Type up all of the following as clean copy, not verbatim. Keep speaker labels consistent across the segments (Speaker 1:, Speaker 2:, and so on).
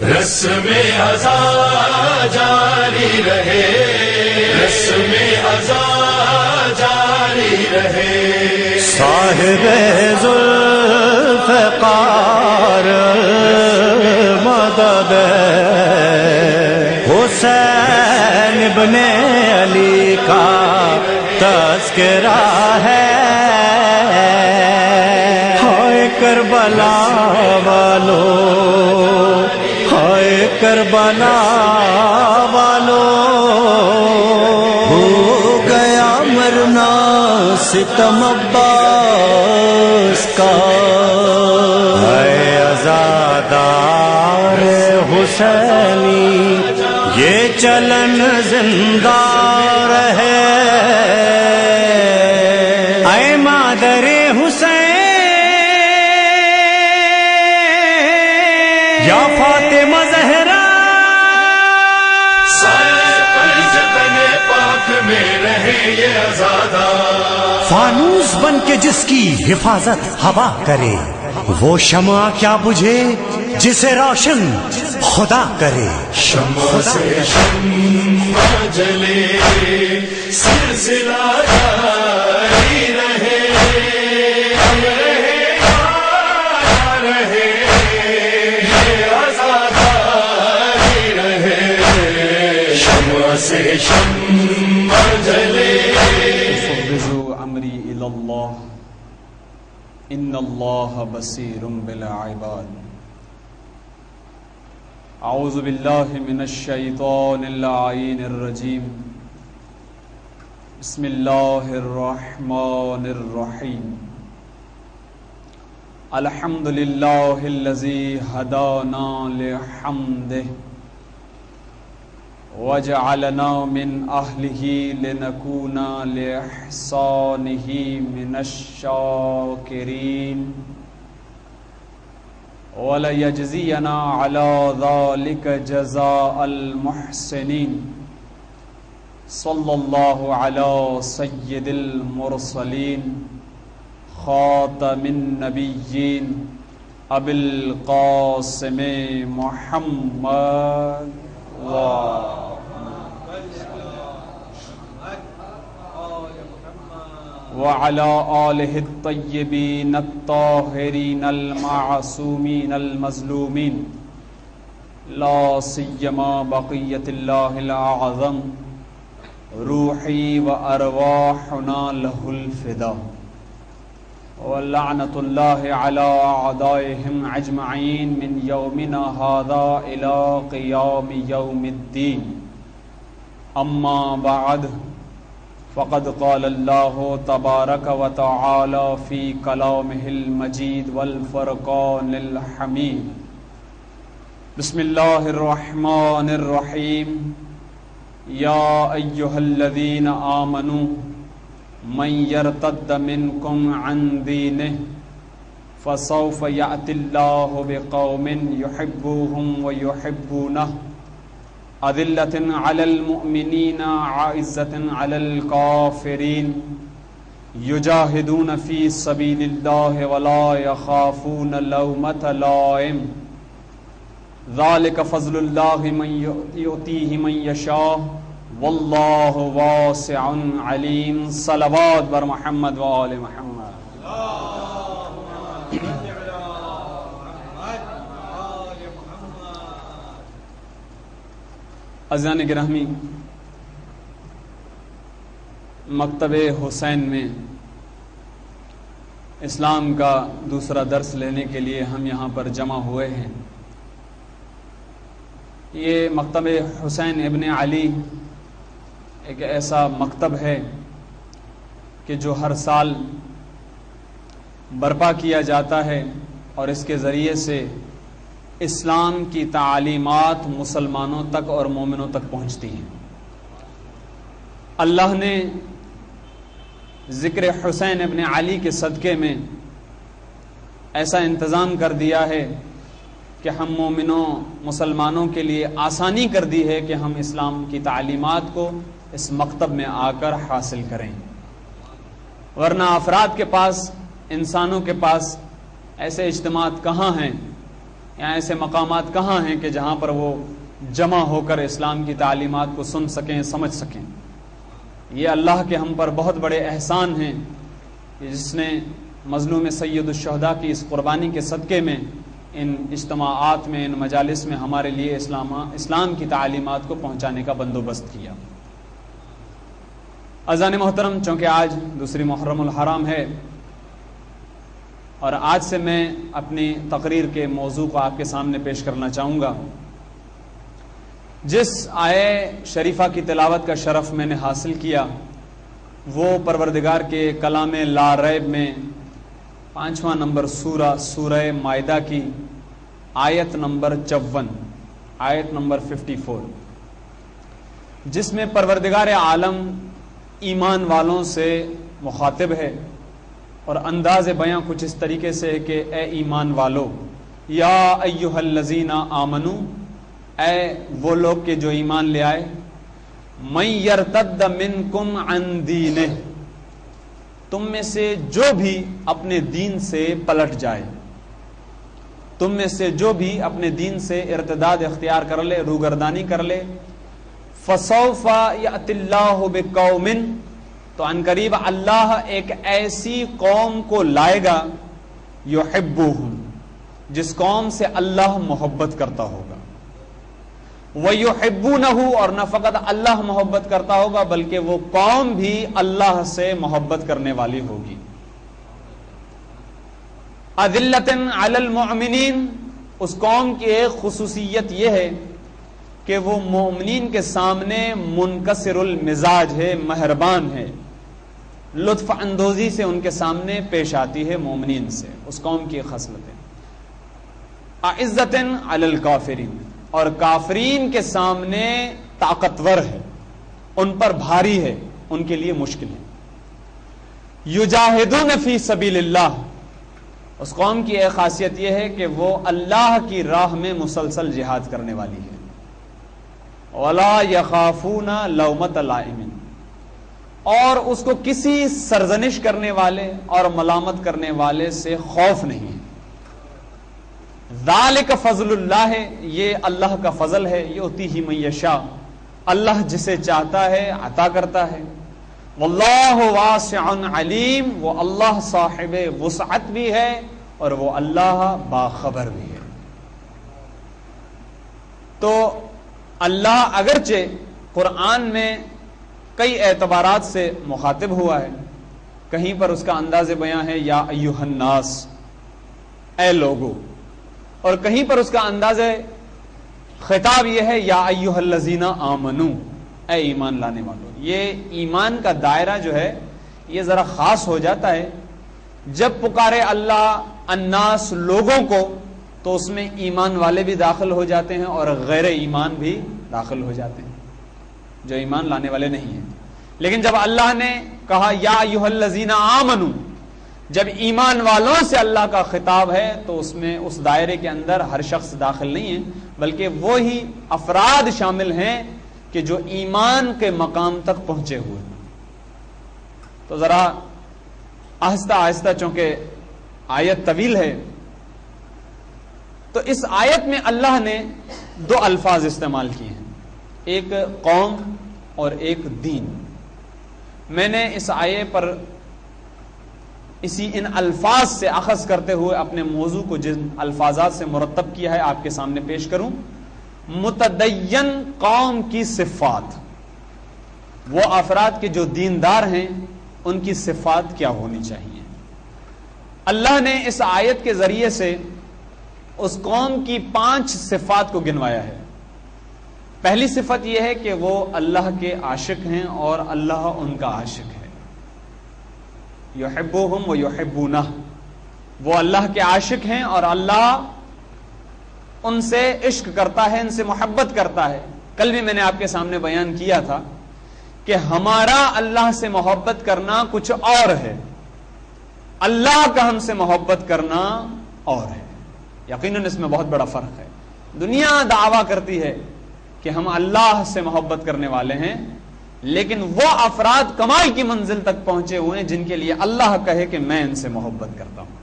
Speaker 1: رسم ازا جاری رہے، رسم ازا جاری رہے،
Speaker 2: صاحب ذوالفقار مدد حسین ابن علی کا تذکرہ ہے۔ ہائے کربلا والو، ہائے کربلا والو، ہو گیا مرنا ستم عباس کا۔ اے عزادار حسینی یہ چلن زندہ رہے، اے مادر حسین یا فاطمہ زہرا،
Speaker 1: میں رہے یہ عزادار،
Speaker 2: فانوس بن کے جس کی حفاظت ہوا کرے، وہ شمع کیا بجھے جسے روشن خدا کرے۔
Speaker 1: شمع سے شمع جلے، سلسلہ جاری رہے، ہم رہے رہے یہ عزاداری رہے، شمع سے شمع جلے۔
Speaker 3: فوضوا امری الی اللہ ان اللہ بصیر بالعباد۔ اعوذ باللہ من الشیطان اللعین الرجیم، بسم اللہ الرحمن الرحیم۔ الحمد للہ الذی ہدانا لحمدہ وجعلنا من اہلہ لنکون لإحسانہ من الشاکرین وَلَيَجْزِيَنَا عَلَى ذَلِكَ جَزَاءَ الْمُحْسِنِينَ۔ صلی اللہ علی سید المرسلین خاتم النبیین ابی القاسم محمد وعلى آلہ الطیبین الطاہرین المعصومین المظلومین، لا سیما بقیت اللہ الأعظم روحی وارواحنا لہ الفدا، ولعنۃ اللہ علی اعدائہم اجمعین من یومنا ھذا الی قیام یوم الدین۔ اما بعد، فقد قال اللہ تبارک و تعالی فی کلامہ المجید والفرقان الحمید۔ بسم اللہ الرحمن الرحیم۔ یا ایہا الذین آمنوا من یرتد منکم عن دینہ فسوف یأتی اللہ بقوم یحبوہم ویحبونہ، اذلۃ علی المؤمنین عزۃ علی الکافرین، یجاہدون فی سبیل اللہ ولا یخافون لومۃ لائم، ذلک فضل اللہ یؤتیہ من یشاء واللہ واسع علیم۔ صلوات بر محمد و آل محمد۔ عزیزان گرامی، مکتب حسین میں اسلام کا دوسرا درس لینے کے لیے ہم یہاں پر جمع ہوئے ہیں۔ یہ مکتب حسین ابن علی ایک ایسا مکتب ہے کہ جو ہر سال برپا کیا جاتا ہے اور اس کے ذریعے سے اسلام کی تعلیمات مسلمانوں تک اور مومنوں تک پہنچتی ہیں۔ اللہ نے ذکر حسین ابن علی کے صدقے میں ایسا انتظام کر دیا ہے کہ ہم مومنوں مسلمانوں کے لیے آسانی کر دی ہے کہ ہم اسلام کی تعلیمات کو اس مکتب میں آ کر حاصل کریں، ورنہ افراد کے پاس، انسانوں کے پاس ایسے اجتماعات کہاں ہیں یا ایسے مقامات کہاں ہیں کہ جہاں پر وہ جمع ہو کر اسلام کی تعلیمات کو سن سکیں، سمجھ سکیں؟ یہ اللہ کے ہم پر بہت بڑے احسان ہیں کہ جس نے مظلوم سید الشہداء کی اس قربانی کے صدقے میں ان اجتماعات میں، ان مجالس میں ہمارے لیے اسلام کی تعلیمات کو پہنچانے کا بندوبست کیا۔ عزیزان محترم، چونکہ آج دوسری محرم الحرام ہے اور آج سے میں اپنی تقریر کے موضوع کو آپ کے سامنے پیش کرنا چاہوں گا۔ جس آیے شریفہ کی تلاوت کا شرف میں نے حاصل کیا وہ پروردگار کے کلام لا ریب میں 5واں نمبر سورہ مائدہ کی آیت نمبر 54، آیت نمبر 54، جس میں پروردگار عالم ایمان والوں سے مخاطب ہے اور انداز بیاں کچھ اس طریقے سے ہے کہ اے ایمان والو، یا ایھا الذین آمنو، اے وہ لوگ کہ جو ایمان لے آئے، من یرتد منکم عن دینہ، تم میں سے جو بھی اپنے دین سے پلٹ جائے، تم میں سے جو بھی اپنے دین سے ارتداد اختیار کر لے، روگردانی کر لے، فسوف یأتی اللہ بقوم، تو عنقریب اللہ ایک ایسی قوم کو لائے گا یحبوہم، جس قوم سے اللہ محبت کرتا ہوگا، وَيُحِبُّونَهُ، اور نہ فقط اللہ محبت کرتا ہوگا بلکہ وہ قوم بھی اللہ سے محبت کرنے والی ہوگی۔ أَذِلَّةً عَلَى الْمُؤْمِنِينَ، اس قوم کی ایک خصوصیت یہ ہے کہ وہ مومنین کے سامنے منکسر المزاج ہے، مہربان ہے، لطف اندوزی سے ان کے سامنے پیش آتی ہے مومنین سے، اس قوم کی خصلت ہے۔ أَعِزَّةً عَلَى الْكَافِرِينَ، اور کافرین کے سامنے طاقتور ہے، ان پر بھاری ہے، ان کے لیے مشکل ہے۔ یجاہدون فی سبیل اللہ، اس قوم کی ایک خاصیت یہ ہے کہ وہ اللہ کی راہ میں مسلسل جہاد کرنے والی ہے۔ ولا یخافون لومۃ لائم، اور اس کو کسی سرزنش کرنے والے اور ملامت کرنے والے سے خوف نہیں ہے۔ ذالک فضل اللہ، یہ اللہ کا فضل ہے، یؤتیہ من یشاء، اللہ جسے چاہتا ہے عطا کرتا ہے۔ واللہ واسع علیم، وہ اللہ صاحب وسعت بھی ہے اور وہ اللہ باخبر بھی ہے۔ تو اللہ اگرچہ قرآن میں کئی اعتبارات سے مخاطب ہوا ہے، کہیں پر اس کا انداز بیان ہے یا ایھا الناس، اے لوگو، اور کہیں پر اس کا انداز خطاب یہ ہے یا ایھا الذین آمنو، اے ایمان لانے والوں۔ یہ ایمان کا دائرہ جو ہے یہ ذرا خاص ہو جاتا ہے جب پکارے اللہ الناس، لوگوں کو، تو اس میں ایمان والے بھی داخل ہو جاتے ہیں اور غیر ایمان بھی داخل ہو جاتے ہیں جو ایمان لانے والے نہیں ہیں۔ لیکن جب اللہ نے کہا یا ایھا الذین آمنو، جب ایمان والوں سے اللہ کا خطاب ہے تو اس میں اس دائرے کے اندر ہر شخص داخل نہیں ہے، بلکہ وہی افراد شامل ہیں کہ جو ایمان کے مقام تک پہنچے ہوئے۔ تو ذرا آہستہ آہستہ، چونکہ آیت طویل ہے، تو اس آیت میں اللہ نے دو الفاظ استعمال کیے ہیں، ایک قوم اور ایک دین۔ میں نے اس آیے پر اسی ان الفاظ سے اخذ کرتے ہوئے اپنے موضوع کو جن الفاظات سے مرتب کیا ہے آپ کے سامنے پیش کروں۔ متدین قوم کی صفات، وہ افراد کے جو دیندار ہیں ان کی صفات کیا ہونی چاہیے۔ اللہ نے اس آیت کے ذریعے سے اس قوم کی 5 صفات کو گنوایا ہے۔ پہلی صفت یہ ہے کہ وہ اللہ کے عاشق ہیں اور اللہ ان کا عاشق ہے۔ یحبوہم و یحبونہ، وہ اللہ کے عاشق ہیں اور اللہ ان سے عشق کرتا ہے، ان سے محبت کرتا ہے۔ کل بھی میں نے آپ کے سامنے بیان کیا تھا کہ ہمارا اللہ سے محبت کرنا کچھ اور ہے، اللہ کا ہم سے محبت کرنا اور ہے۔ یقیناً اس میں بہت بڑا فرق ہے۔ دنیا دعویٰ کرتی ہے کہ ہم اللہ سے محبت کرنے والے ہیں، لیکن وہ افراد کمال کی منزل تک پہنچے ہوئے ہیں جن کے لیے اللہ کہے کہ میں ان سے محبت کرتا ہوں۔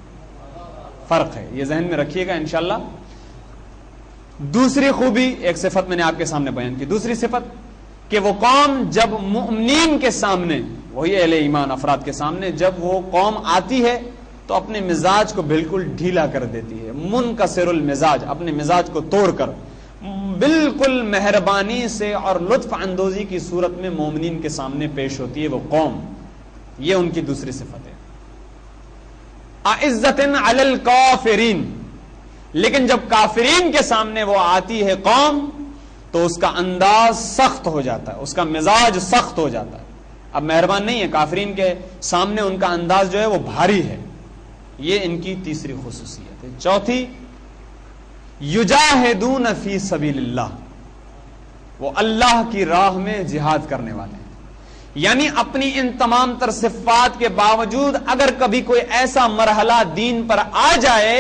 Speaker 3: فرق ہے، یہ ذہن میں رکھیے گا انشاءاللہ۔ دوسری خوبی، ایک صفت میں نے آپ کے سامنے بیان کی، دوسری صفت کہ وہ قوم جب مؤمنین کے سامنے، وہی اہل ایمان افراد کے سامنے جب وہ قوم آتی ہے تو اپنے مزاج کو بالکل ڈھیلا کر دیتی ہے، منکسر المزاج، اپنے مزاج کو توڑ کر بالکل مہربانی سے اور لطف اندوزی کی صورت میں مومنین کے سامنے پیش ہوتی ہے وہ قوم. یہ ان کی دوسری صفت ہے. اعزۃ علی الکافرین، لیکن جب کافرین کے سامنے وہ آتی ہے قوم تو اس کا انداز سخت ہو جاتا ہے، اس کا مزاج سخت ہو جاتا ہے. اب مہربان نہیں ہے، کافرین کے سامنے ان کا انداز جو ہے وہ بھاری ہے. یہ ان کی تیسری خصوصیت ہے. چوتھی، یجاہدون فی سبیل اللہ، وہ اللہ کی راہ میں جہاد کرنے والے ہیں. یعنی اپنی ان تمام تر صفات کے باوجود اگر کبھی کوئی ایسا مرحلہ دین پر آ جائے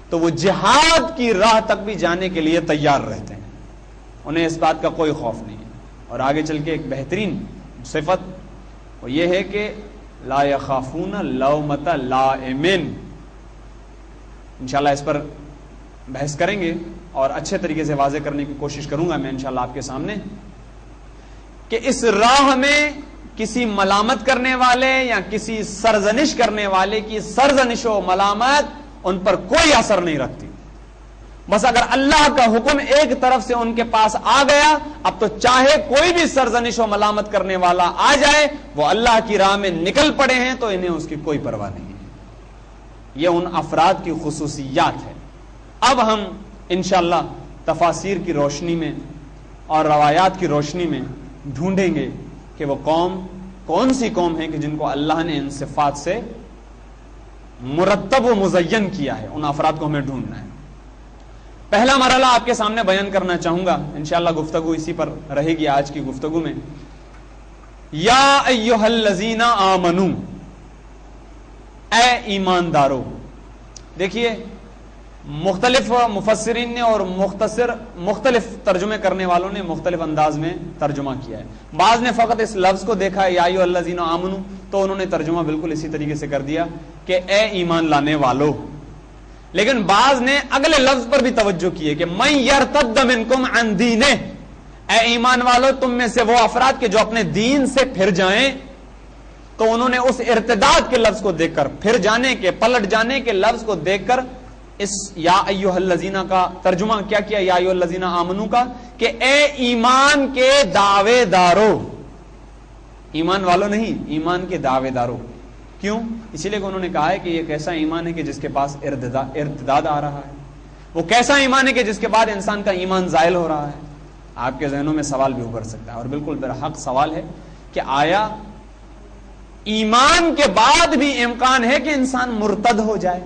Speaker 3: تو وہ جہاد کی راہ تک بھی جانے کے لیے تیار رہتے ہیں، انہیں اس بات کا کوئی خوف نہیں ہے. اور آگے چل کے ایک بہترین صفت وہ یہ ہے کہ لا یخافون لومۃ لائم. انشاءاللہ اس پر بحث کریں گے اور اچھے طریقے سے واضح کرنے کی کوشش کروں گا میں انشاءاللہ آپ کے سامنے کہ اس راہ میں کسی ملامت کرنے والے یا کسی سرزنش کرنے والے کی سرزنش و ملامت ان پر کوئی اثر نہیں رکھتی. بس اگر اللہ کا حکم ایک طرف سے ان کے پاس آ گیا، اب تو چاہے کوئی بھی سرزنش و ملامت کرنے والا آ جائے، وہ اللہ کی راہ میں نکل پڑے ہیں تو انہیں اس کی کوئی پرواہ نہیں ہے. یہ ان افراد کی خصوصیات ہے. اب ہم انشاءاللہ تفاسیر کی روشنی میں اور روایات کی روشنی میں ڈھونڈیں گے کہ وہ قوم کون سی قوم ہے کہ جن کو اللہ نے ان صفات سے مرتب و مزین کیا ہے. ان افراد کو ہمیں ڈھونڈنا ہے. پہلا مرحلہ آپ کے سامنے بیان کرنا چاہوں گا، انشاءاللہ گفتگو اسی پر رہے گی آج کی گفتگو میں. یا ایھا الذین آمنو، اے ایماندارو. دیکھیے مختلف مفسرین نے اور مختلف ترجمے کرنے والوں نے مختلف انداز میں ترجمہ کیا ہے. بعض نے فقط اس لفظ کو دیکھا ہے یا ایھا الذین آمنو تو انہوں نے ترجمہ بالکل اسی طریقے سے کر دیا کہ اے ایمان لانے والو. لیکن بعض نے اگلے لفظ پر بھی توجہ کی ہے کہ من یرتد منکم عن دینہ، اے ایمان والو تم میں سے وہ افراد کے جو اپنے دین سے پھر جائیں. تو انہوں نے اس ارتداد کے لفظ کو دیکھ کر، پھر جانے کے، پلٹ جانے کے لفظ کو دیکھ کر اس یا ایھا الذین کا ترجمہ کیا کیا یا ایھا الذین آمنو کا کہ اے ایمان کے دعوے دارو. ایمان والو نہیں، ایمان کے دعوے دارو. کیوں؟ اسی لیے کہ انہوں نے کہا ہے کہ یہ کیسا ایمان ہے کہ جس کے پاس ارتداد آ رہا ہے. وہ کیسا ایمان ہے کہ جس کے بعد انسان کا ایمان زائل ہو رہا ہے. آپ کے ذہنوں میں سوال بھی ابھر سکتا ہے اور بالکل برحق سوال ہے کہ آیا ایمان کے بعد بھی امکان ہے کہ انسان مرتد ہو جائے؟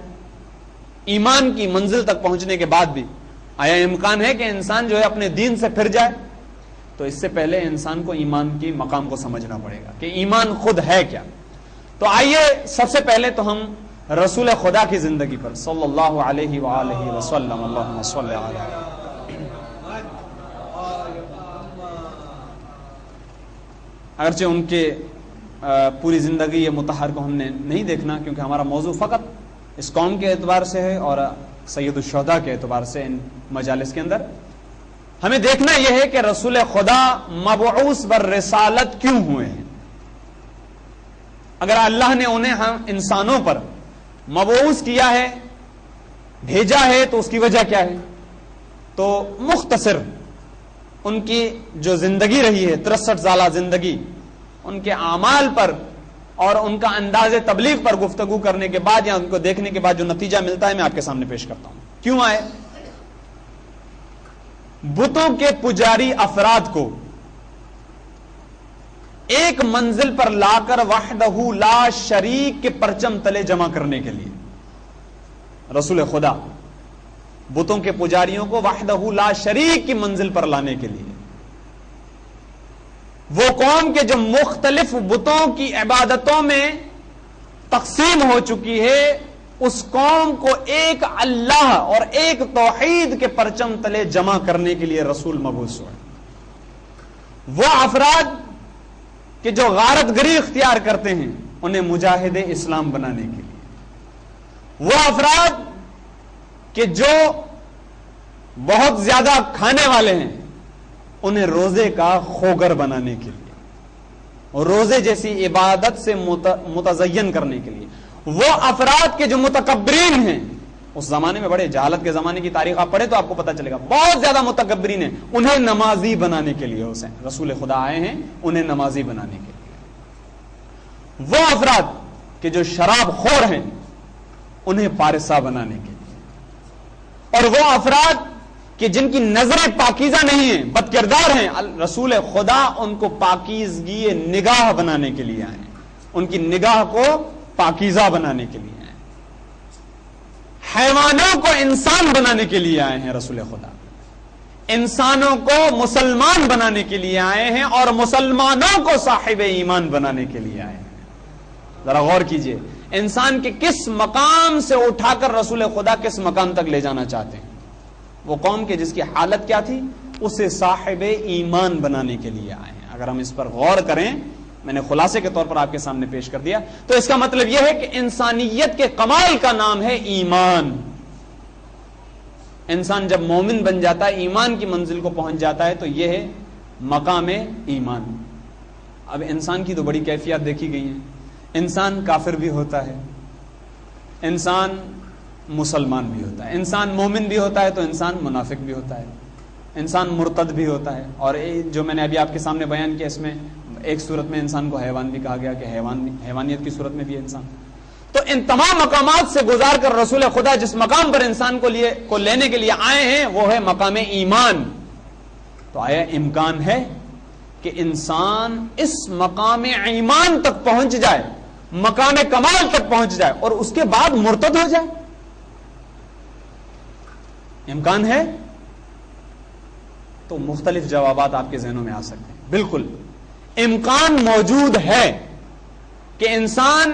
Speaker 3: ایمان کی منزل تک پہنچنے کے بعد بھی آیا امکان ہے کہ انسان جو ہے اپنے دین سے پھر جائے؟ تو اس سے پہلے انسان کو ایمان کی مقام کو سمجھنا پڑے گا کہ ایمان خود ہے کیا. تو آئیے سب سے پہلے تو ہم رسول خدا کی زندگی پر صلی اللہ علیہ وآلہ وسلم، اللہم صلی علیہ، اگرچہ ان کے پوری زندگی یہ مطہر کو ہم نے نہیں دیکھنا کیونکہ ہمارا موضوع فقط اس قوم کے اعتبار سے ہے اور سید الشہداء کے اعتبار سے ان مجالس کے اندر ہمیں دیکھنا یہ ہے کہ رسول خدا مبعوث بالرسالت کیوں ہوئے ہیں. اگر اللہ نے انہیں ہم انسانوں پر مبعوث کیا ہے، بھیجا ہے، تو اس کی وجہ کیا ہے؟ تو مختصر ان کی جو زندگی رہی ہے 63 سالہ زندگی، ان کے اعمال پر اور ان کا انداز تبلیغ پر گفتگو کرنے کے بعد یا ان کو دیکھنے کے بعد جو نتیجہ ملتا ہے میں آپ کے سامنے پیش کرتا ہوں. کیوں آئے؟ بتوں کے پجاری افراد کو ایک منزل پر لا کر وحدہ لا شریک کے پرچم تلے جمع کرنے کے لیے رسول خدا بتوں کے پجاریوں کو وحدہ لا شریک کی منزل پر لانے کے لیے، وہ قوم کے جو مختلف بتوں کی عبادتوں میں تقسیم ہو چکی ہے، اس قوم کو ایک اللہ اور ایک توحید کے پرچم تلے جمع کرنے کے لیے رسول مبعوث ہوئے. وہ افراد کہ جو غارت گری اختیار کرتے ہیں انہیں مجاہد اسلام بنانے کے لیے، وہ افراد کہ جو بہت زیادہ کھانے والے ہیں، انہیں روزے کا خوگر بنانے کے لیے اور روزے جیسی عبادت سے متزین کرنے کے لیے، وہ افراد کے جو متکبرین ہیں اس زمانے میں، بڑے جہالت کے زمانے کی تاریخ آپ پڑھے تو آپ کو پتہ چلے گا، بہت زیادہ متکبرین ہیں، انہیں نمازی بنانے کے لیے حسین رسول خدا آئے ہیں، انہیں نمازی بنانے کے لیے۔ وہ افراد کہ جو شراب خور ہیں انہیں پارسا بنانے کے لیے، اور وہ افراد کہ جن کی نظریں پاکیزہ نہیں ہیں، بد کردار ہیں، رسول خدا ان کو پاکیزگی نگاہ بنانے کے لیے آئے ہیں، ان کی نگاہ کو پاکیزہ بنانے کے لیے آئے ہیں، حیوانوں کو انسان بنانے کے لیے آئے ہیں رسول خدا، انسانوں کو مسلمان بنانے کے لیے آئے ہیں، اور مسلمانوں کو صاحب ایمان بنانے کے لیے آئے ہیں۔ ذرا غور کیجئے، انسان کے کس مقام سے اٹھا کر رسول خدا کس مقام تک لے جانا چاہتے ہیں؟ وہ قوم کے جس کی حالت کیا تھی، اسے صاحب ایمان بنانے کے لیے آئے ہیں۔ اگر ہم اس پر غور کریں، میں نے خلاصے کے طور پر آپ کے سامنے پیش کر دیا، تو اس کا مطلب یہ ہے کہ انسانیت کے کمال کا نام ہے ایمان۔ انسان جب مومن بن جاتا ہے، ایمان کی منزل کو پہنچ جاتا ہے، تو یہ ہے مقام ایمان۔ اب انسان کی تو بڑی کیفیات دیکھی گئی ہیں، انسان کافر بھی ہوتا ہے، انسان مسلمان بھی ہوتا ہے، انسان مومن بھی ہوتا ہے تو انسان منافق بھی ہوتا ہے، انسان مرتد بھی ہوتا ہے، اور جو میں نے ابھی آپ کے سامنے بیان کیا، اس میں ایک صورت میں انسان کو حیوان بھی کہا گیا کہ حیوانیت کی صورت میں بھی انسان۔ تو ان تمام مقامات سے گزار کر رسول خدا جس مقام پر انسان کو لینے کے لیے آئے ہیں وہ ہے مقام ایمان۔ تو آیا امکان ہے کہ انسان اس مقام ایمان تک پہنچ جائے، مقام کمال تک پہنچ جائے، اور اس کے بعد مرتد ہو جائے؟ امکان ہے؟ تو مختلف جوابات آپ کے ذہنوں میں آ سکتے ہیں۔ بالکل امکان موجود ہے کہ انسان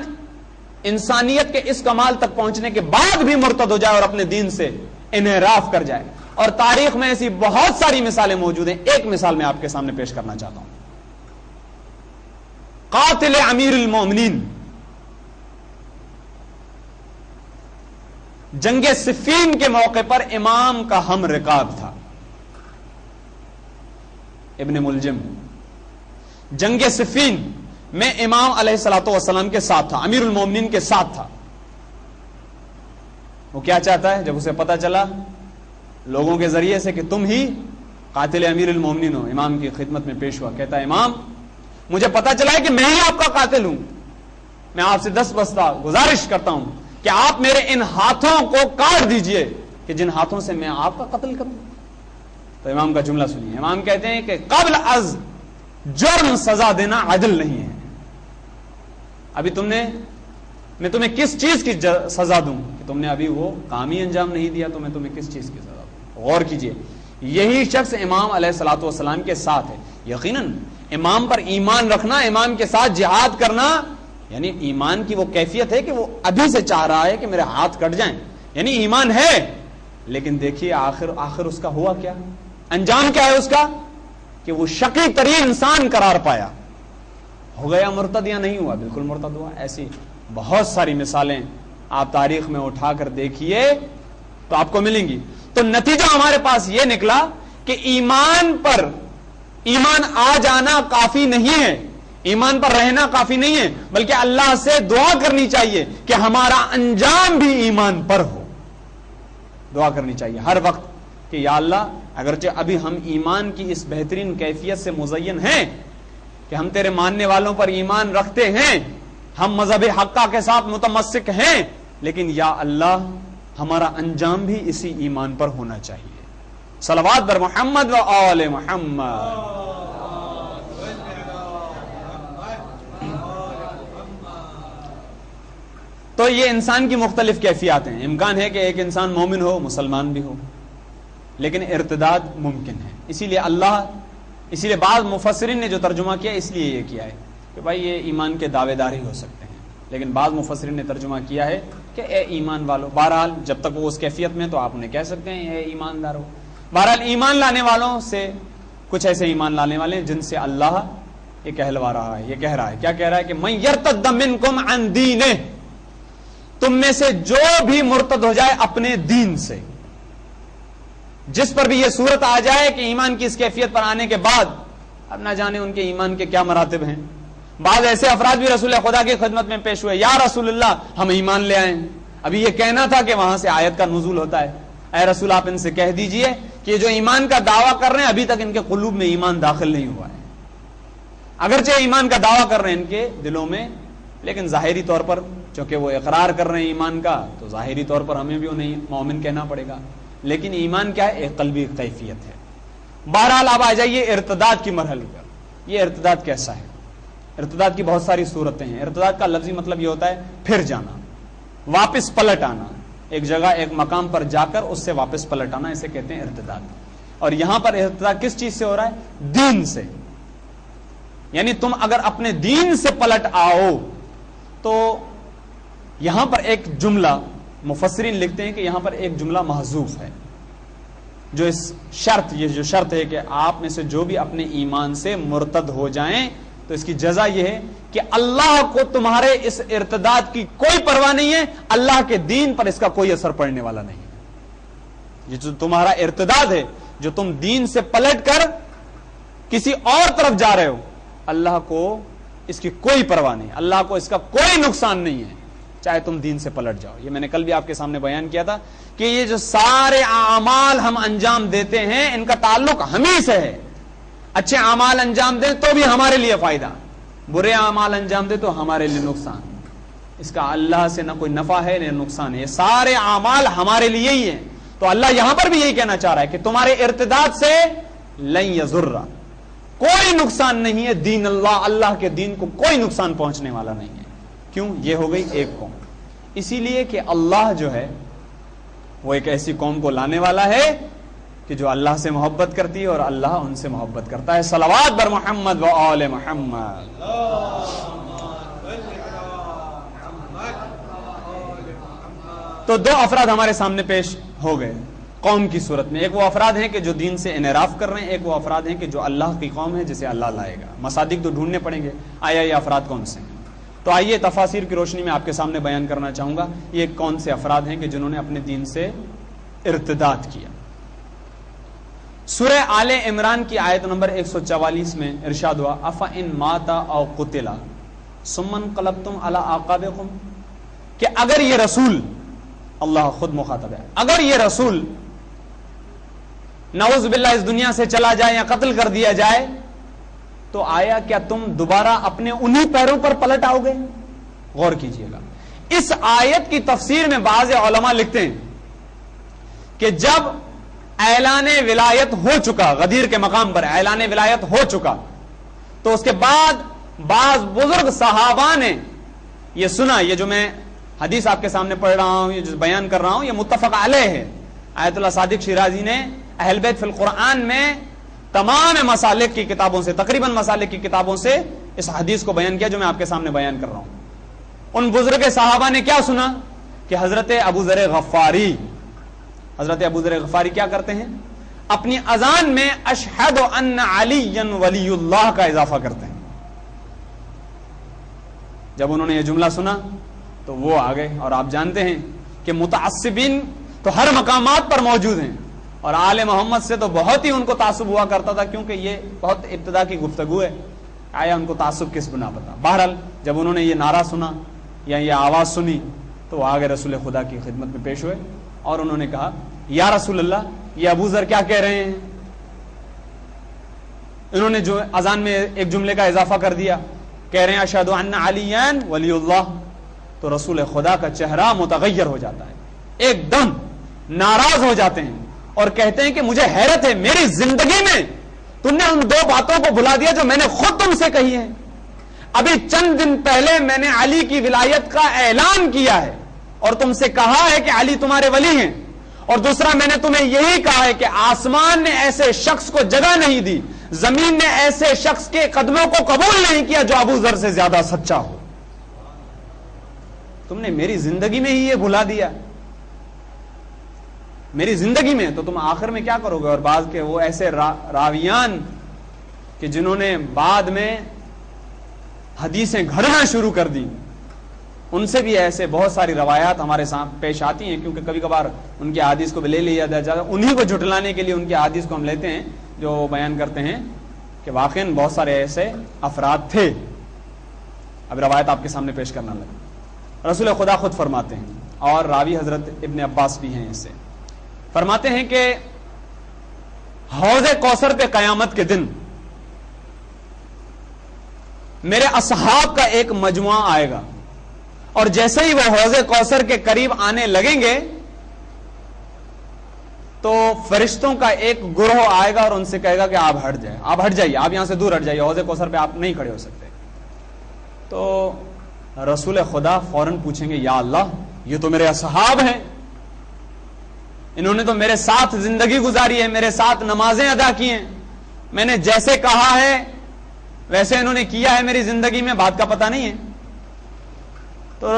Speaker 3: انسانیت کے اس کمال تک پہنچنے کے بعد بھی مرتد ہو جائے اور اپنے دین سے انحراف کر جائے، اور تاریخ میں ایسی بہت ساری مثالیں موجود ہیں۔ ایک مثال میں آپ کے سامنے پیش کرنا چاہتا ہوں، قاتل امیر المومنین، جنگ صفین کے موقع پر امام کا ہم رکاب تھا ابن ملجم، جنگ صفین میں امام علیہ الصلوۃ والسلام کے ساتھ تھا، امیر المومنین کے ساتھ تھا۔ وہ کیا چاہتا ہے؟ جب اسے پتا چلا لوگوں کے ذریعے سے کہ تم ہی قاتل امیر المومنین ہو، امام کی خدمت میں پیش ہوا، کہتا ہے امام مجھے پتا چلا ہے کہ میں ہی آپ کا قاتل ہوں، میں آپ سے دست بستہ گزارش کرتا ہوں کہ آپ میرے ان ہاتھوں کو کاٹ دیجئے کہ جن ہاتھوں سے میں آپ کا قتل کروں۔ تو امام کا جملہ سنیے، امام کہتے ہیں کہ قبل از جرم سزا دینا عدل نہیں ہے۔ ابھی میں تمہیں کس چیز کی سزا دوں کہ تم نے ابھی وہ کام ہی انجام نہیں دیا، تو میں تمہیں کس چیز کی سزا دوں؟ غور کیجئے، یہی شخص امام علیہ الصلوۃ والسلام کے ساتھ ہے۔ یقیناً امام پر ایمان رکھنا، امام کے ساتھ جہاد کرنا، یعنی ایمان کی وہ کیفیت ہے کہ وہ ابھی سے چاہ رہا ہے کہ میرے ہاتھ کٹ جائیں، یعنی ایمان ہے۔ لیکن دیکھیے آخر اس کا ہوا کیا، انجام کیا ہے اس کا، کہ وہ شقی ترین انسان قرار پایا۔ ہو گیا مرتد یا نہیں ہوا؟ بالکل مرتد ہوا۔ ایسی بہت ساری مثالیں آپ تاریخ میں اٹھا کر دیکھیے تو آپ کو ملیں گی۔ تو نتیجہ ہمارے پاس یہ نکلا کہ ایمان پر ایمان آ جانا کافی نہیں ہے، ایمان پر رہنا کافی نہیں ہے، بلکہ اللہ سے دعا کرنی چاہیے کہ ہمارا انجام بھی ایمان پر ہو۔ دعا کرنی چاہیے ہر وقت کہ یا اللہ، اگرچہ ابھی ہم ایمان کی اس بہترین کیفیت سے مزین ہیں کہ ہم تیرے ماننے والوں پر ایمان رکھتے ہیں، ہم مذہب حقہ کے ساتھ متمسک ہیں، لیکن یا اللہ ہمارا انجام بھی اسی ایمان پر ہونا چاہیے۔ صلوات بر محمد و آل محمد۔ تو یہ انسان کی مختلف کیفیات ہیں۔ امکان ہے کہ ایک انسان مومن ہو، مسلمان بھی ہو، لیکن ارتداد ممکن ہے۔ اسی لیے بعض مفسرین نے جو ترجمہ کیا اس لیے یہ کیا ہے کہ بھائی یہ ایمان کے دعوے دار ہی ہو سکتے ہیں، لیکن بعض مفسرین نے ترجمہ کیا ہے کہ اے ایمان والو۔ بہرحال جب تک وہ اس کیفیت میں تو آپ انہیں کہہ سکتے ہیں اے ایماندارو۔ بہرحال ایمان لانے والوں سے کچھ ایسے ایمان لانے والے ہیں جن سے اللہ یہ کہلوا رہا ہے، یہ کہہ رہا ہے، کیا کہہ رہا ہے کہ من یرتد منکم عن دینہ، تم میں سے جو بھی مرتد ہو جائے اپنے دین سے، جس پر بھی یہ صورت آ جائے کہ ایمان کی اس کیفیت پر آنے کے بعد اب نہ جانے ان کے ایمان کے کیا مراتب ہیں. بعض ایسے افراد بھی رسول خدا کی خدمت میں پیش ہوئے, یا رسول اللہ ہم ایمان لے آئے ہیں. ابھی یہ کہنا تھا کہ وہاں سے آیت کا نزول ہوتا ہے, اے رسول آپ ان سے کہہ دیجئے کہ جو ایمان کا دعویٰ کر رہے ہیں ابھی تک ان کے قلوب میں ایمان داخل نہیں ہوا ہے. اگرچہ ایمان کا دعویٰ کر رہے ہیں ان کے دلوں میں, لیکن ظاہری طور پر چونکہ وہ اقرار کر رہے ہیں ایمان کا, تو ظاہری طور پر ہمیں بھی انہیں مومن کہنا پڑے گا. لیکن ایمان کیا ہے؟ ایک قلبی کیفیت ہے. بہرحال آپ آ جائیے ارتداد کی مرحلے پر. یہ ارتداد کیسا ہے؟ ارتداد کی بہت ساری صورتیں ہیں. ارتداد کا لفظی مطلب یہ ہوتا ہے پھر جانا, واپس پلٹ آنا, ایک جگہ ایک مقام پر جا کر اس سے واپس پلٹ آنا, اسے کہتے ہیں ارتداد. اور یہاں پر ارتداد کس چیز سے ہو رہا ہے؟ دین سے. یعنی تم اگر اپنے دین سے پلٹ آؤ تو یہاں پر ایک جملہ مفسرین لکھتے ہیں کہ یہاں پر ایک جملہ محذوف ہے, جو اس شرط, یہ جو شرط ہے کہ آپ میں سے جو بھی اپنے ایمان سے مرتد ہو جائیں تو اس کی جزا یہ ہے کہ اللہ کو تمہارے اس ارتداد کی کوئی پرواہ نہیں ہے, اللہ کے دین پر اس کا کوئی اثر پڑنے والا نہیں ہے. یہ جو تمہارا ارتداد ہے, جو تم دین سے پلٹ کر کسی اور طرف جا رہے ہو, اللہ کو اس کی کوئی پرواہ نہیں, اللہ کو اس کا کوئی نقصان نہیں ہے چاہے تم دین سے پلٹ جاؤ. یہ میں نے کل بھی آپ کے سامنے بیان کیا تھا کہ یہ جو سارے اعمال ہم انجام دیتے ہیں ان کا تعلق ہمیں سے ہے. اچھے اعمال انجام دیں تو بھی ہمارے لیے فائدہ, برے اعمال انجام دیں تو ہمارے لیے نقصان. اس کا اللہ سے نہ کوئی نفع ہے نہ نقصان ہے, یہ سارے اعمال ہمارے لیے ہی ہیں. تو اللہ یہاں پر بھی یہی کہنا چاہ رہا ہے کہ تمہارے ارتداد سے لن یضر, کوئی نقصان نہیں ہے دین اللہ, اللہ کے دین کو کوئی نقصان پہنچنے والا نہیں ہے. کیوں؟ یہ ہو گئی ایک قوم. اسی لیے کہ اللہ جو ہے وہ ایک ایسی قوم کو لانے والا ہے کہ جو اللہ سے محبت کرتی ہے اور اللہ ان سے محبت کرتا ہے. صلوات بر محمد و آل محمد. تو دو افراد ہمارے سامنے پیش ہو گئے قوم کی صورت میں. ایک وہ افراد ہیں کہ جو دین سے انحراف کر رہے ہیں, ایک وہ افراد ہیں کہ جو اللہ کی قوم ہے جسے اللہ لائے گا. مصادیق تو ڈھونڈنے پڑیں گے, آیا یہ افراد کون سے ہیں. تو آئیے تفاسیر کی روشنی میں آپ کے سامنے بیان کرنا چاہوں گا یہ کون سے افراد ہیں کہ جنہوں نے اپنے دین سے ارتداد کیا. سورہ آل عمران کی آیت نمبر 144 میں ارشاد ہوا افإن مات او قتل ثم انقلبتم علی اعقابکم, کہ اگر یہ رسول, اللہ خود مخاطب ہے, اگر یہ رسول نعوذ باللہ اس دنیا سے چلا جائے یا قتل کر دیا جائے تو آیا کیا تم دوبارہ اپنے انہی پیروں پر پلٹ آؤ گے؟ غور کیجئے گا. اس آیت کی تفسیر میں بعض علماء لکھتے ہیں کہ جب اعلان ولایت ہو چکا, غدیر کے مقام پر اعلان ولایت ہو چکا, تو اس کے بعد بعض بزرگ صحابہ نے یہ سنا, یہ جو میں حدیث آپ کے سامنے پڑھ رہا ہوں, یہ جو بیان کر رہا ہوں, یہ متفق علیہ ہے. آیت اللہ صادق شیرازی نے اہل بیت فی القرآن میں تمام مسالک کی کتابوں سے, تقریباً مسالک کی کتابوں سے اس حدیث کو بیان کیا جو میں آپ کے سامنے بیان کر رہا ہوں. ان بزرگ صحابہ نے کیا سنا کہ حضرت ابو ذر غفاری, حضرت ابو ذر غفاری کیا کرتے ہیں؟ اپنی اذان میں اشہد ان علی ولی اللہ کا اضافہ کرتے ہیں. جب انہوں نے یہ جملہ سنا تو وہ آ گئے, اور آپ جانتے ہیں کہ متعصبین تو ہر مقامات پر موجود ہیں, اور آل محمد سے تو بہت ہی ان کو تعصب ہوا کرتا تھا, کیونکہ یہ بہت ابتدا کی گفتگو ہے, آیا ان کو تعصب کس بنا پتا. بہرحال جب انہوں نے یہ نعرہ سنا یا یہ آواز سنی تو وہ آگے رسول خدا کی خدمت میں پیش ہوئے اور انہوں نے کہا یا رسول اللہ, یہ ابو ذر کیا کہہ رہے ہیں؟ انہوں نے جو اذان میں ایک جملے کا اضافہ کر دیا, کہہ رہے ہیں اشہد ان علی ولی اللہ. تو رسول خدا کا چہرہ متغیر ہو جاتا ہے, ایک دم ناراض ہو جاتے ہیں اور کہتے ہیں کہ مجھے حیرت ہے, میری زندگی میں تم نے ان دو باتوں کو بھلا دیا جو میں نے خود تم سے کہی ہیں. ابھی چند دن پہلے میں نے علی کی ولایت کا اعلان کیا ہے اور تم سے کہا ہے کہ علی تمہارے ولی ہیں, اور دوسرا میں نے تمہیں یہی کہا ہے کہ آسمان نے ایسے شخص کو جگہ نہیں دی, زمین نے ایسے شخص کے قدموں کو قبول نہیں کیا جو ابو ذر سے زیادہ سچا ہو. تم نے میری زندگی میں ہی یہ بھلا دیا, میری زندگی میں, تو تم آخر میں کیا کرو گے؟ اور بعض کے وہ ایسے راویان کہ جنہوں نے بعد میں حدیثیں گھڑنا شروع کر دی, ان سے بھی ایسے بہت ساری روایات ہمارے سامنے پیش آتی ہیں، کیونکہ کبھی کبھار ان کے احادیث کو بھی لے لیا جاتا ہے، انہی کو جھٹلانے کے لیے ان کے احادیث کو ہم لیتے ہیں جو بیان کرتے ہیں کہ واقعاً بہت سارے ایسے افراد تھے۔ اب روایت آپ کے سامنے پیش کرنا لگا۔ رسول خدا خود فرماتے ہیں، اور راوی حضرت ابن عباس بھی ہیں، اس سے فرماتے ہیں کہ حوض کوثر پہ قیامت کے دن میرے اصحاب کا ایک مجموعہ آئے گا، اور جیسے ہی وہ حوض کوثر کے قریب آنے لگیں گے تو فرشتوں کا ایک گروہ آئے گا اور ان سے کہے گا کہ آپ ہٹ جائیے، آپ یہاں سے دور ہٹ جائیے، حوض کوثر پہ آپ نہیں کھڑے ہو سکتے۔ تو رسول خدا فوراً پوچھیں گے، یا اللہ، یہ تو میرے اصحاب ہیں، انہوں نے تو میرے ساتھ زندگی گزاری ہے، میرے ساتھ نمازیں ادا کی ہیں، میں نے جیسے کہا ہے ویسے انہوں نے کیا ہے میری زندگی میں، بات کا پتہ نہیں ہے۔ تو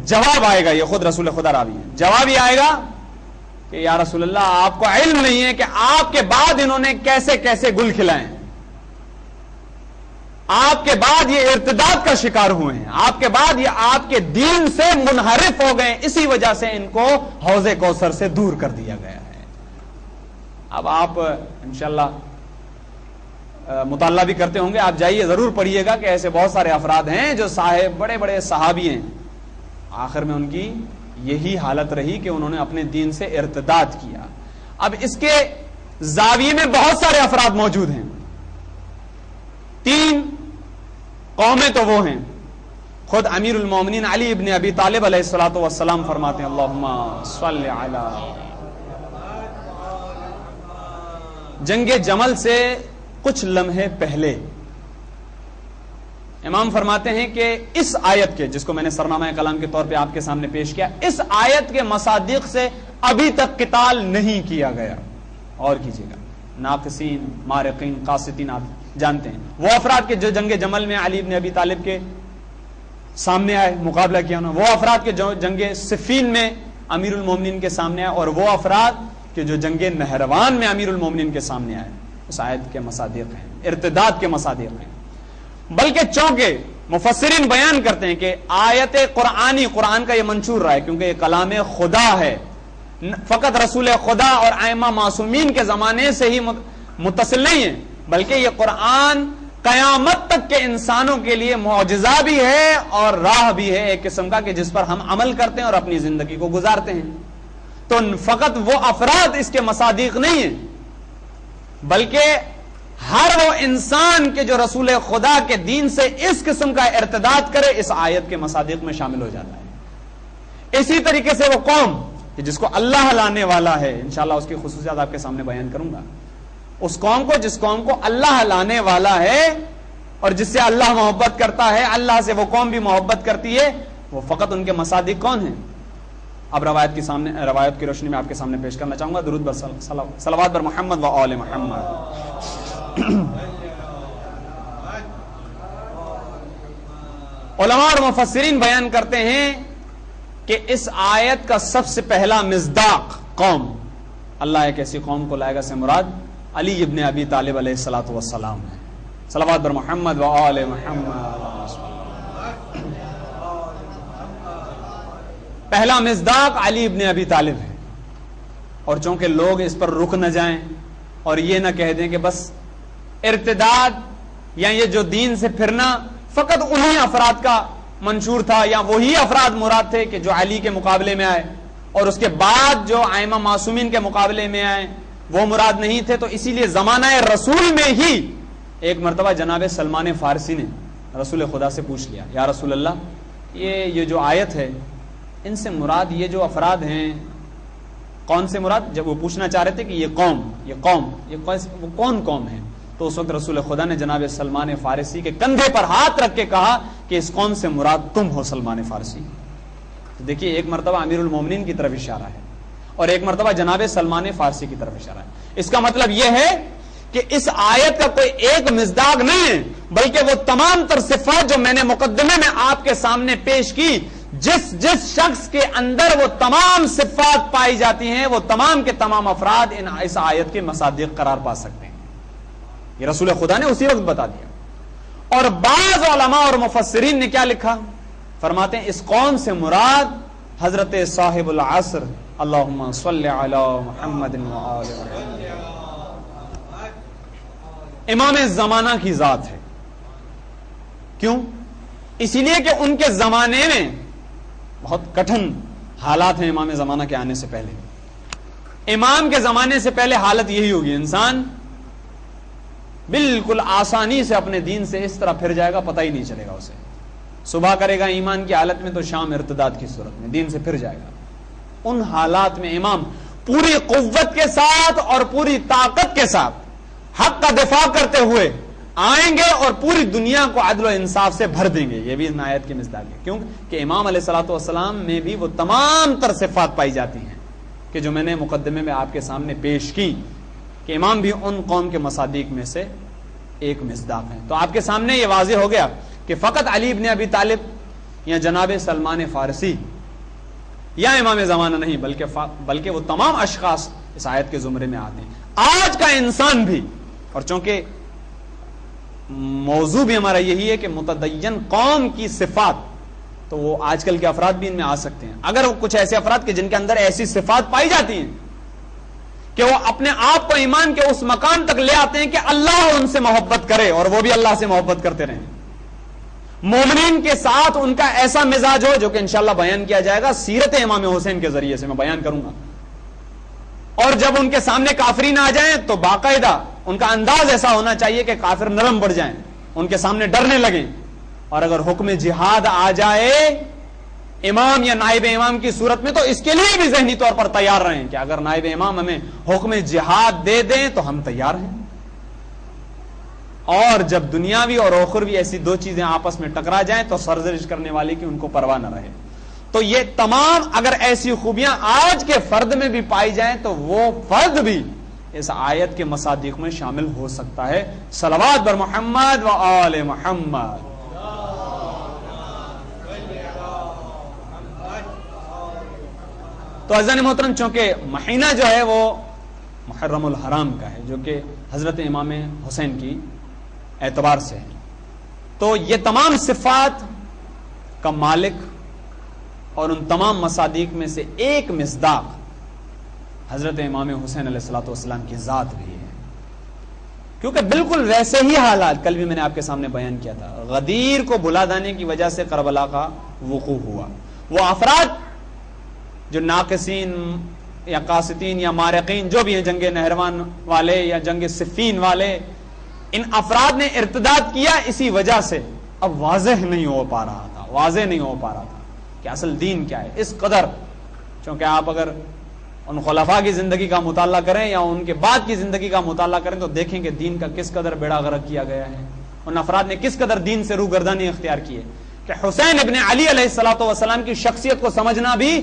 Speaker 3: جواب آئے گا، یہ خود رسول خدا راوی ہے، جواب یہ آئے گا کہ یا رسول اللہ، آپ کو علم نہیں ہے کہ آپ کے بعد انہوں نے کیسے کیسے گل کھلائے، آپ کے بعد یہ ارتداد کا شکار ہوئے ہیں، آپ کے بعد یہ آپ کے دین سے منحرف ہو گئے، اسی وجہ سے ان کو حوض کوثر سے دور کر دیا گیا ہے۔ اب آپ انشاءاللہ مطالعہ بھی کرتے ہوں گے، آپ جائیے ضرور پڑھیے گا کہ ایسے بہت سارے افراد ہیں جو صاحب بڑے بڑے صحابی ہیں، آخر میں ان کی یہی حالت رہی کہ انہوں نے اپنے دین سے ارتداد کیا۔ اب اس کے زاویے میں بہت سارے افراد موجود ہیں، 3 قومیں تو وہ ہیں، خود امیر المومنین علی ابن ابی طالب علیہ الصلوۃ والسلام فرماتے ہیں، اللہم صل علی۔ جنگ جمل سے کچھ لمحے پہلے امام فرماتے ہیں کہ اس آیت کے، جس کو میں نے سرنامہ کلام کے طور پہ آپ کے سامنے پیش کیا، اس آیت کے مصادیق سے ابھی تک قتال نہیں کیا گیا۔ اور کیجیے گا، ناقصین، مارقین، قاسطین، آپ جانتے ہیں وہ افراد کے جو جنگ جمل میں علی ابن ابی طالب کے سامنے آئے، مقابلہ کیا انہوں نے، وہ افراد کے جو جنگ صفین میں امیر المومنین کے سامنے آئے، اور وہ افراد کے جو جنگ نہروان میں امیر المومنین کے سامنے آئے، اس آیت کے مصادیق ہیں، ارتداد کے مصادیق ہیں۔ بلکہ چونکہ مفسرین بیان کرتے ہیں کہ آیت قرآنی، قرآن کا یہ منشور رہا ہے کیونکہ یہ کلام خدا ہے، فقط رسول خدا اور ائمہ معصومین کے زمانے سے ہی متصل نہیں ہے، بلکہ یہ قرآن قیامت تک کے انسانوں کے لیے معجزہ بھی ہے اور راہ بھی ہے ایک قسم کا، کہ جس پر ہم عمل کرتے ہیں اور اپنی زندگی کو گزارتے ہیں۔ تو فقط وہ افراد اس کے مصادیق نہیں ہیں، بلکہ ہر وہ انسان کے جو رسول خدا کے دین سے اس قسم کا ارتداد کرے، اس آیت کے مصادیق میں شامل ہو جاتا ہے۔ اسی طریقے سے وہ قوم کہ جس کو اللہ لانے والا ہے، انشاءاللہ اس کی خصوصیات آپ کے سامنے بیان کروں گا، اس قوم کو، جس قوم کو اللہ لانے والا ہے اور جس سے اللہ محبت کرتا ہے، اللہ سے وہ قوم بھی محبت کرتی ہے، وہ فقط ان کے مصادیق کون ہیں؟ اب روایت کی روشنی میں آپ کے سامنے پیش کرنا چاہوں گا، درود بر صلوات بر محمد و آل محمد۔ علماء اور مفسرین بیان کرتے ہیں کہ اس آیت کا سب سے پہلا مصداق قوم، اللہ ایک ایسی قوم کو لائے گا سے مراد علی ابن ابی طالب علیہ الصلوۃ والسلام ہے، صلوات بر محمد و آل محمد۔ پہلا مصداق علی ابن ابی طالب ہے، اور چونکہ لوگ اس پر رک نہ جائیں اور یہ نہ کہہ دیں کہ بس ارتداد یا یہ جو دین سے پھرنا فقط انہی افراد کا منشور تھا، یا وہی افراد مراد تھے کہ جو علی کے مقابلے میں آئے، اور اس کے بعد جو ائمہ معصومین کے مقابلے میں آئے وہ مراد نہیں تھے، تو اسی لیے زمانہ رسول میں ہی ایک مرتبہ جناب سلمان فارسی نے رسول خدا سے پوچھ لیا، یا رسول اللہ، یہ جو آیت ہے ان سے مراد یہ جو افراد ہیں کون سے مراد؟ جب وہ پوچھنا چاہ رہے تھے کہ یہ کون قوم ہے، تو اس وقت رسول خدا نے جناب سلمان فارسی کے کندھے پر ہاتھ رکھ کے کہا کہ اس قوم سے مراد تم ہو سلمان فارسی۔ تو دیکھیے، ایک مرتبہ امیر المومنین کی طرف اشارہ ہے اور ایک مرتبہ جناب سلمان فارسی کی طرف اشارہ ہے۔ اس کا مطلب یہ ہے کہ اس آیت کا کوئی ایک مصداق نہیں ہے، بلکہ وہ تمام تر صفات جو میں نے مقدمے میں آپ کے سامنے پیش کی، جس شخص کے اندر وہ تمام صفات پائی جاتی ہیں، وہ تمام کے تمام افراد اس آیت کے مصادیق قرار پا سکتے ہیں۔ یہ رسول خدا نے اسی وقت بتا دیا۔ اور بعض علماء اور مفسرین نے کیا لکھا؟ فرماتے ہیں اس قوم سے مراد حضرت صاحب العصر، اللہم صلی علی محمد و آل محمد، امام زمانہ کی ذات ہے۔ کیوں؟ اسی لیے کہ ان کے زمانے میں بہت کٹھن حالات ہیں امام زمانہ کے آنے سے پہلے۔ امام کے زمانے سے پہلے حالت یہی ہوگی، انسان بالکل آسانی سے اپنے دین سے اس طرح پھر جائے گا، پتہ ہی نہیں چلے گا اسے۔ صبح کرے گا ایمان کی حالت میں تو شام ارتداد کی صورت میں دین سے پھر جائے گا۔ ان حالات میں امام پوری قوت کے ساتھ اور پوری طاقت کے ساتھ حق کا دفاع کرتے ہوئے آئیں گے اور پوری دنیا کو عدل و انصاف سے بھر دیں گے۔ یہ بھی ان آیت کی مصداق ہے، کیوں کہ امام علیہ الصلوۃ والسلام میں بھی وہ تمام تر صفات پائی جاتی ہیں کہ جو میں نے مقدمے میں آپ کے سامنے پیش کی، کہ امام بھی ان قوم کے مصادیق میں سے ایک مصداق ہیں۔ تو آپ کے سامنے یہ واضح ہو گیا کہ فقط علی ابن ابی طالب یا جناب سلمان فارسی یا امام زمانہ نہیں، بلکہ وہ تمام اشخاص اس آیت کے زمرے میں آتے ہیں۔ آج کا انسان بھی، اور چونکہ موضوع بھی ہمارا یہی ہے کہ متدین قوم کی صفات، تو وہ آج کل کے افراد بھی ان میں آ سکتے ہیں۔ اگر وہ کچھ ایسے افراد کے جن کے اندر ایسی صفات پائی جاتی ہیں کہ وہ اپنے آپ کو ایمان کے اس مقام تک لے آتے ہیں کہ اللہ ان سے محبت کرے اور وہ بھی اللہ سے محبت کرتے رہیں، مومنین کے ساتھ ان کا ایسا مزاج ہو جو کہ انشاءاللہ بیان کیا جائے گا سیرت امام حسین کے ذریعے سے میں بیان کروں گا، اور جب ان کے سامنے کافرین آ جائیں تو باقاعدہ ان کا انداز ایسا ہونا چاہیے کہ کافر نرم پڑ جائیں، ان کے سامنے ڈرنے لگیں، اور اگر حکم جہاد آ جائے امام یا نائب امام کی صورت میں تو اس کے لیے بھی ذہنی طور پر تیار رہیں کہ اگر نائب امام ہمیں حکم جہاد دے دیں تو ہم تیار ہیں۔ اور جب دنیاوی اور اخروی ایسی دو چیزیں آپس میں ٹکرا جائیں تو سرزنش کرنے والے کی ان کو پرواہ نہ رہے۔ تو یہ تمام اگر ایسی خوبیاں آج کے فرد میں بھی پائی جائیں تو وہ فرد بھی اس آیت کے مصادیق میں شامل ہو سکتا ہے۔ صلوات بر محمد و آل محمد۔ تو عزیزان محترم، چونکہ مہینہ جو ہے وہ محرم الحرام کا ہے جو کہ حضرت امام حسین کی اعتبار سے ہے، تو یہ تمام صفات کا مالک اور ان تمام مصادیق میں سے ایک مصداق حضرت امام حسین علیہ الصلوۃ والسلام کی ذات بھی ہے، کیونکہ بالکل ویسے ہی حالات کل بھی میں نے آپ کے سامنے بیان کیا تھا، غدیر کو بھلا دینے کی وجہ سے کربلا کا وقوع ہوا۔ وہ افراد جو ناقصین یا قاسطین یا مارقین جو بھی ہیں، جنگ نہروان والے یا جنگ صفین والے، ان افراد نے ارتداد کیا اسی وجہ سے اب واضح نہیں ہو پا رہا تھا کہ اصل دین کیا ہے۔ اس قدر، چونکہ آپ اگر ان خلفاء کی زندگی کا مطالعہ کریں یا ان کے بعد کی زندگی کا مطالعہ کریں تو دیکھیں کہ دین کا کس قدر بیڑا غرق کیا گیا ہے، ان افراد نے کس قدر دین سے روگردانی اختیار کی ہے، کہ حسین ابن علی علیہ الصلوۃ والسلام کی شخصیت کو سمجھنا بھی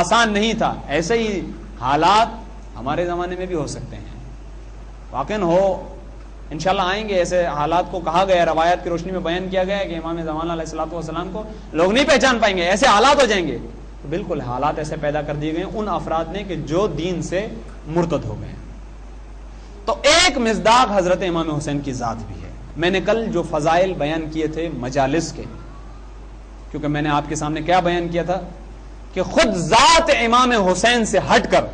Speaker 3: آسان نہیں تھا۔ ایسے ہی حالات ہمارے زمانے میں بھی ہو سکتے ہیں، واقعاً ہو، انشاءاللہ آئیں گے ایسے حالات کو کہا گیا، روایات کی روشنی میں بیان کیا گیا ہے کہ امام زمانہ علیہ الصلوۃ والسلام کو لوگ نہیں پہچان پائیں گے، ایسے حالات ہو جائیں گے۔ تو بالکل حالات ایسے پیدا کر دیے گئے ان افراد نے کہ جو دین سے مرتد ہو گئے۔ تو ایک مصداق حضرت امام حسین کی ذات بھی ہے۔ میں نے کل جو فضائل بیان کیے تھے مجالس کے، کیونکہ میں نے آپ کے سامنے کیا بیان کیا تھا کہ خود ذات امام حسین سے ہٹ کر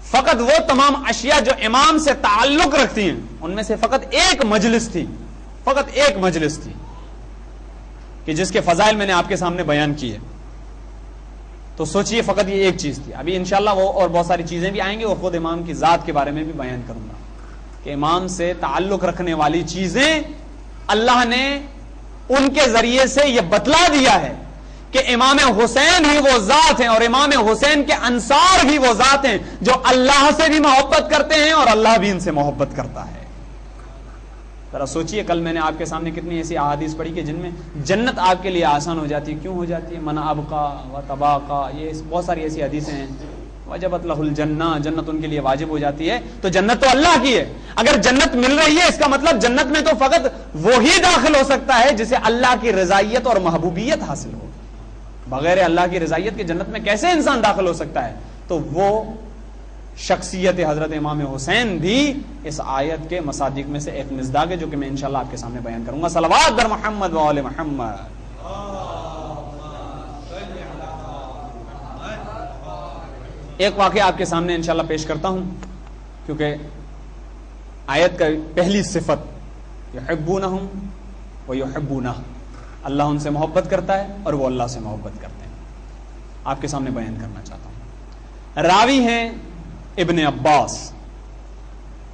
Speaker 3: فقط وہ تمام اشیاء جو امام سے تعلق رکھتی ہیں ان میں سے فقط ایک مجلس تھی کہ جس کے فضائل میں نے آپ کے سامنے بیان کیے۔ تو سوچئے فقط یہ ایک چیز تھی۔ ابھی انشاءاللہ وہ اور بہت ساری چیزیں بھی آئیں گی اور خود امام کی ذات کے بارے میں بھی بیان کروں گا کہ امام سے تعلق رکھنے والی چیزیں اللہ نے ان کے ذریعے سے یہ بتلا دیا ہے کہ امام حسین ہی وہ ذات ہیں اور امام حسین کے انصار بھی وہ ذات ہیں جو اللہ سے بھی محبت کرتے ہیں اور اللہ بھی ان سے محبت کرتا ہے۔ ذرا سوچئے کل میں نے آپ کے سامنے کتنی ایسی احادیث پڑھی کہ جن میں جنت آپ کے لیے آسان ہو جاتی ہے۔ کیوں ہو جاتی ہے؟ من ابقا و تباقا، یہ بہت ساری ایسی حدیثیں ہیں۔ وجبت لہ الجنہ، جنت ان کے لیے واجب ہو جاتی ہے۔ تو جنت تو اللہ کی ہے، اگر جنت مل رہی ہے اس کا مطلب جنت میں تو فقط وہی داخل ہو سکتا ہے جسے اللہ کی رضائیت اور محبوبیت حاصل ہو۔ بغیر اللہ کی رضائیت کے جنت میں کیسے انسان داخل ہو سکتا ہے؟ تو وہ شخصیت حضرت امام حسین بھی اس آیت کے مصادیق میں سے ایک مصداق ہے جو کہ میں انشاءاللہ آپ کے سامنے بیان کروں گا۔ صلوات بر محمد و آل محمد۔ ایک واقعہ آپ کے سامنے انشاءاللہ پیش کرتا ہوں، کیونکہ آیت کا پہلی صفت یحبونہم ویحبونہ، اللہ ان سے محبت کرتا ہے اور وہ اللہ سے محبت کرتے ہیں، آپ کے سامنے بیان کرنا چاہتا ہوں۔ راوی ہیں ابن عباس۔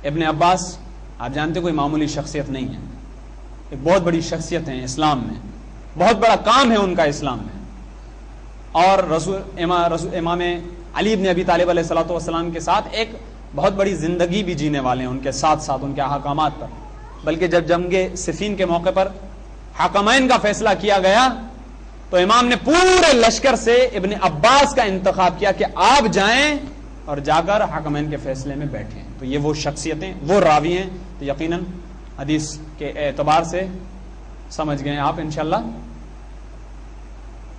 Speaker 3: ابن عباس آپ جانتے کوئی معمولی شخصیت نہیں ہے، ایک بہت بڑی شخصیت ہے اسلام میں، بہت بڑا کام ہے ان کا اسلام میں، اور امام علی بن ابی طالب علیہ الصلوۃ والسلام کے ساتھ ایک بہت بڑی زندگی بھی جینے والے ہیں ان کے ساتھ ساتھ ان کے احکامات پر، بلکہ جب جنگ صفین کے موقع پر حکمین کا فیصلہ کیا گیا تو امام نے پورے لشکر سے ابن عباس کا انتخاب کیا کہ آپ جائیں اور جا کر حکمین کے فیصلے میں بیٹھیں۔ تو یہ وہ شخصیتیں، وہ راوی ہیں، تو یقیناً حدیث کے اعتبار سے سمجھ گئے آپ انشاءاللہ۔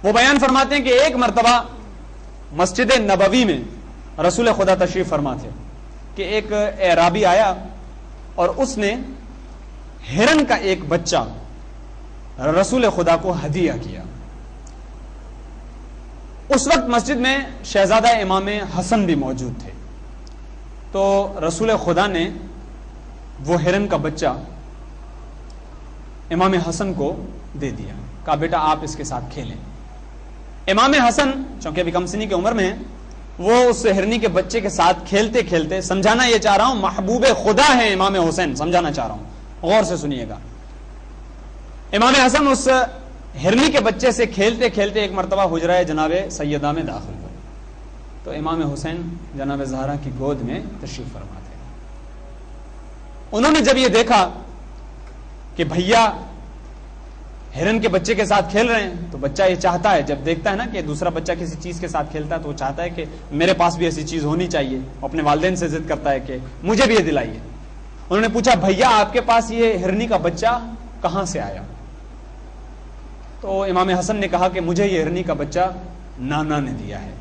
Speaker 3: وہ بیان فرماتے ہیں کہ ایک مرتبہ مسجد نبوی میں رسول خدا تشریف فرما تھے کہ ایک اعرابی آیا اور اس نے ہرن کا ایک بچہ رسول خدا کو ہدیہ کیا۔ اس وقت مسجد میں شہزادہ امام حسن بھی موجود تھے، تو رسول خدا نے وہ ہرن کا بچہ امام حسن کو دے دیا، کہا بیٹا آپ اس کے ساتھ کھیلیں۔ امام حسن چونکہ ابھی کم سنی کی عمر میں ہیں، وہ اس ہرنی کے بچے کے ساتھ کھیلتے کھیلتے، سمجھانا یہ چاہ رہا ہوں محبوب خدا ہے امام حسین، سمجھانا چاہ رہا ہوں، غور سے سنیے گا۔ امام حسن اس ہرنی کے بچے سے کھیلتے کھیلتے ایک مرتبہ حجرہ جناب سیدہ میں داخل ہوئے، تو امام حسین جناب زہرا کی گود میں تشریف فرما تھے۔ انہوں نے جب یہ دیکھا کہ بھیا ہرن کے بچے کے ساتھ کھیل رہے ہیں، تو بچہ یہ چاہتا ہے، جب دیکھتا ہے نا کہ دوسرا بچہ کسی چیز کے ساتھ کھیلتا ہے تو وہ چاہتا ہے کہ میرے پاس بھی ایسی چیز ہونی چاہیے، اپنے والدین سے ضد کرتا ہے کہ مجھے بھی یہ دلائیے۔ انہوں نے پوچھا بھیا آپ کے پاس یہ ہرنی کا بچہ کہاں سے آیا؟ تو امام حسن نے کہا کہ مجھے یہ ہرنی کا بچہ نانا نے دیا ہے۔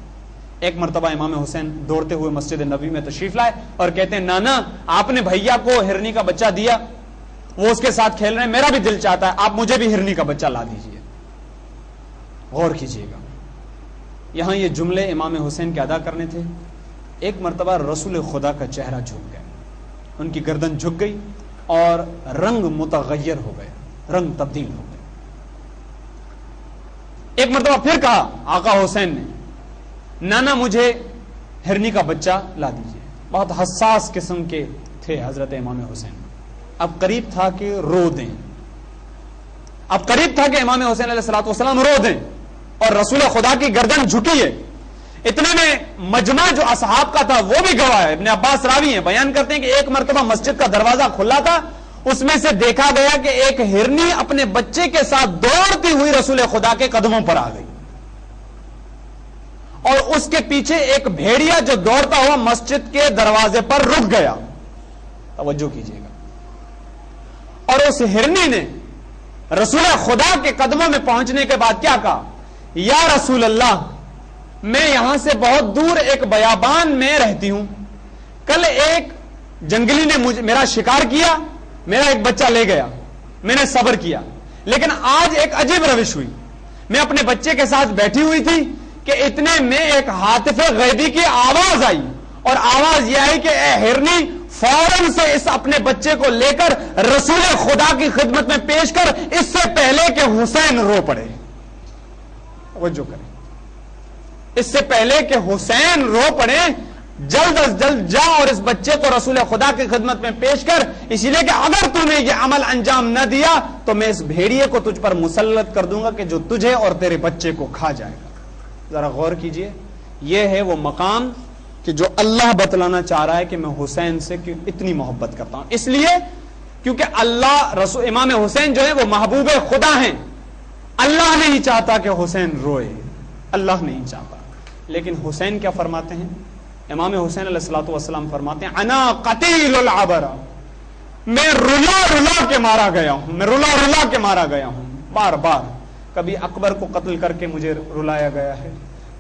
Speaker 3: ایک مرتبہ امام حسین دوڑتے ہوئے مسجد نبوی میں تشریف لائے اور کہتے ہیں نانا آپ نے بھیا کو ہرنی کا بچہ دیا، وہ اس کے ساتھ کھیل رہے ہیں، میرا بھی دل چاہتا ہے آپ مجھے بھی ہرنی کا بچہ لا دیجئے۔ غور کیجئے گا، یہاں یہ جملے امام حسین کے ادا کرنے تھے۔ ایک مرتبہ رسول خدا کا چہرہ جھک گیا، ان کی گردن جھک گئی اور رنگ متغیر ہو گئے، رنگ تبدیل ہو گئے۔ ایک مرتبہ پھر کہا آقا حسین نے نانا مجھے ہرنی کا بچہ لا دیجئے۔ بہت حساس قسم کے تھے حضرت امام حسین، اب قریب تھا کہ رو دیں، اب قریب تھا کہ امام حسین علیہ الصلوۃ والسلام رو دیں، اور رسول خدا کی گردن جھکی ہے۔ اتنے میں مجمع جو اصحاب کا تھا وہ بھی گواہ ہے، ابن عباس راوی ہیں، بیان کرتے ہیں کہ ایک مرتبہ مسجد کا دروازہ کھلا تھا، اس میں سے دیکھا گیا کہ ایک ہرنی اپنے بچے کے ساتھ دوڑتی ہوئی رسول خدا کے قدموں پر آ گئی، اور اس کے پیچھے ایک بھیڑیا جو دوڑتا ہوا مسجد کے دروازے پر رک گیا۔ توجہ کیجیے گا، اور اس ہرنی نے رسول خدا کے قدموں میں پہنچنے کے بعد کیا کہا؟ یا رسول اللہ میں یہاں سے بہت دور ایک بیابان میں رہتی ہوں، کل ایک جنگلی نے میرا شکار کیا، میرا ایک بچہ لے گیا، میں نے صبر کیا، لیکن آج ایک عجیب روش ہوئی، میں اپنے بچے کے ساتھ بیٹھی ہوئی تھی کہ اتنے میں ایک ہاتف غیبی کی آواز آئی، اور آواز یہ آئی کہ اے ہرنی فوراً سے اس اپنے بچے کو لے کر رسول خدا کی خدمت میں پیش کر، اس سے پہلے کہ حسین رو پڑے۔ توجہ کریں، اس سے پہلے کہ حسین رو پڑے جلد از جلد جا اور اس بچے کو رسول خدا کی خدمت میں پیش کر، اسی لیے کہ اگر تو نے یہ عمل انجام نہ دیا تو میں اس بھیڑیے کو تجھ پر مسلط کر دوں گا کہ جو تجھے اور تیرے بچے کو کھا جائے گا۔ ذرا غور کیجئے، یہ ہے وہ مقام کہ جو اللہ بتلانا چاہ رہا ہے کہ میں حسین سے اتنی محبت کرتا ہوں، اس لیے کیونکہ اللہ رسول امام حسین جو ہے وہ محبوب خدا ہیں، اللہ نہیں چاہتا کہ حسین روئے، اللہ نہیں چاہتا۔ لیکن حسین کیا فرماتے ہیں؟ امام حسین علیہ الصلوۃ والسلام فرماتے ہیں انا قتیل العبرہ، میں رلا رلا کے مارا گیا ہوں، میں رلا رلا کے مارا گیا ہوں، بار بار، کبھی اکبر کو قتل کر کے مجھے رلایا گیا ہے،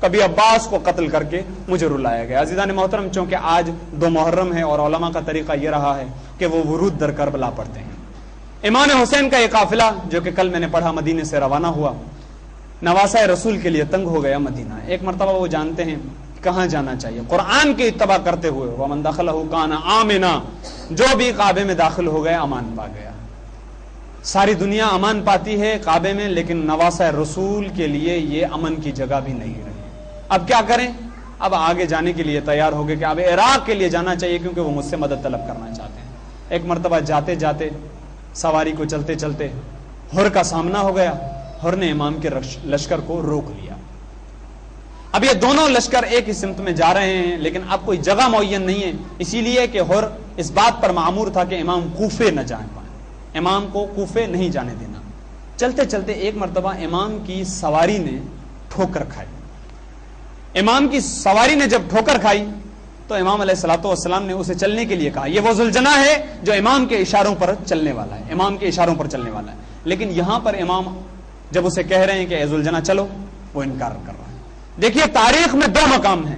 Speaker 3: کبھی عباس کو قتل کر کے مجھے رلایا گیا۔ عزیزان محترم، چونکہ آج 2 محرم ہے اور علماء کا طریقہ یہ رہا ہے کہ وہ ورود در کربلا پڑھتے ہیں، امام حسین کا یہ قافلہ جو کہ کل میں نے پڑھا مدینے سے روانہ ہوا، نواسہ رسول کے لیے تنگ ہو گیا مدینہ۔ ایک مرتبہ وہ جانتے ہیں کہاں جانا چاہیے قرآن کی اتباع کرتے ہوئے. وَمَن دَخَلَهُ كَانَ آمِنًا, جو بھی کعبے میں داخل ہو گیا امان پا گیا. ساری دنیا امان پاتی ہے کعبے میں, لیکن نواسہ رسول کے لیے یہ امن کی جگہ بھی نہیں رہی. اب کیا کریں؟ اب آگے جانے کے لیے تیار ہو گئے کہ اب عراق کے لیے جانا چاہیے, کیونکہ وہ مجھ سے مدد طلب کرنا چاہتے ہیں. ایک مرتبہ جاتے جاتے سواری کو چلتے چلتے ہر کا سامنا ہو گیا. ہر نے امام کے لشکر کو روک لیا. اب یہ دونوں لشکر ایک ہی سمت میں جا رہے ہیں, لیکن اب کوئی جگہ معین نہیں ہے, اسی لیے کہ ہر اس بات پر معمور تھا کہ امام کوفے نہ جائیں پائیں, امام کو کوفے نہیں جانے دینا. چلتے چلتے ایک مرتبہ امام کی سواری نے ٹھوکر کھائی. امام کی سواری نے جب ٹھوکر کھائی تو امام علیہ الصلوۃ والسلام نے اسے چلنے کے لیے کہا. یہ وہ ذوالجناح ہے جو امام کے اشاروں پر چلنے والا ہے, امام کے اشاروں پر چلنے والا ہے. لیکن یہاں پر امام جب اسے کہہ رہے ہیں کہ اے ذوالجناح چلو, وہ انکار کر رہا ہے. دیکھیے تاریخ میں دو مقام ہیں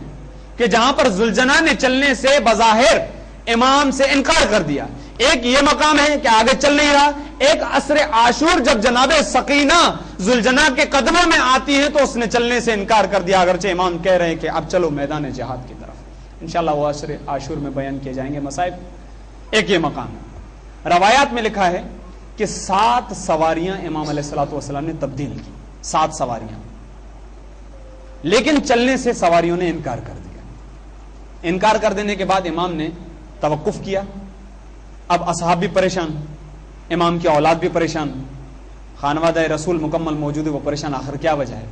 Speaker 3: کہ جہاں پر ذوالجناح نے چلنے سے بظاہر امام سے انکار کر دیا. ایک یہ مقام ہے کہ آگے چل نہیں رہا. ایک عصر عاشور جب جناب سکینہ ذوالجناح کے قدموں میں آتی ہے تو اس نے چلنے سے انکار کر دیا, اگرچہ امام کہہ رہے ہیں کہ اب چلو میدان جہاد کی طرف. انشاءاللہ وہ عصر عاشور میں بیان کیے جائیں گے مصائب. ایک یہ مقام ہے. روایات میں لکھا ہے کہ 7 سواریاں امام علیہ الصلوۃ والسلام نے تبدیل کی, 7 سواریاں, لیکن چلنے سے سواریوں نے انکار کر دیا. انکار کر دینے کے بعد امام نے توقف کیا. اب اصحاب بھی پریشان, امام کی اولاد بھی پریشان, خانوادہ رسول مکمل موجود ہے, وہ پریشان. آخر کیا وجہ ہے؟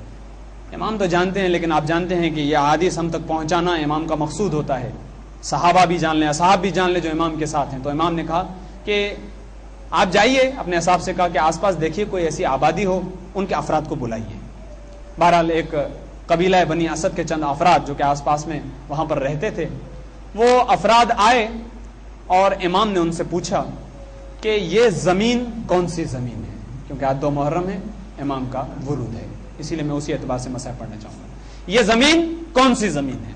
Speaker 3: امام تو جانتے ہیں, لیکن آپ جانتے ہیں کہ یہ حدیث ہم تک پہنچانا امام کا مقصود ہوتا ہے. صحابہ بھی جان لیں, اصحاب بھی جان لیں جو امام کے ساتھ ہیں. تو امام نے کہا کہ آپ جائیے, اپنے اصحاب سے کہا کہ آس پاس دیکھیے کوئی ایسی آبادی ہو, ان کے افراد کو بلائیے. بہرحال ایک قبیلہ بنی اسد کے چند افراد جو کہ آس پاس میں وہاں پر رہتے تھے, وہ افراد آئے اور امام نے ان سے پوچھا کہ یہ زمین کون سی زمین ہے, کیونکہ آج 2 محرم ہے, امام کا ورود ہے, اسی لیے میں اسی اعتبار سے مسائل پڑھنا چاہوں گا. یہ زمین کون سی زمین ہے؟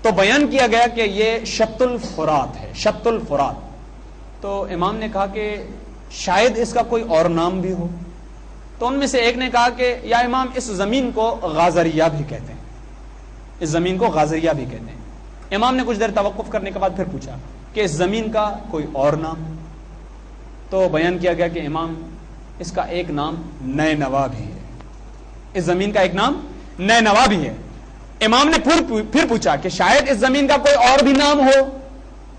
Speaker 3: تو بیان کیا گیا کہ یہ شط الفرات ہے, شط الفرات. تو امام نے کہا کہ شاید اس کا کوئی اور نام بھی ہو. تو ان میں سے ایک نے کہا کہ یا امام اس زمین کو غازریہ بھی کہتے ہیں, اس زمین کو غازریہ بھی کہتے ہیں. امام نے کچھ دیر توقف کرنے کے بعد پھر پوچھا کہ اس زمین کا کوئی اور نام؟ تو بیان کیا گیا کہ امام اس کا ایک نام نینوا بھی ہے, اس زمین کا ایک نام نینوا بھی ہے. امام نے پھر پوچھا کہ شاید اس زمین کا کوئی اور بھی نام ہو.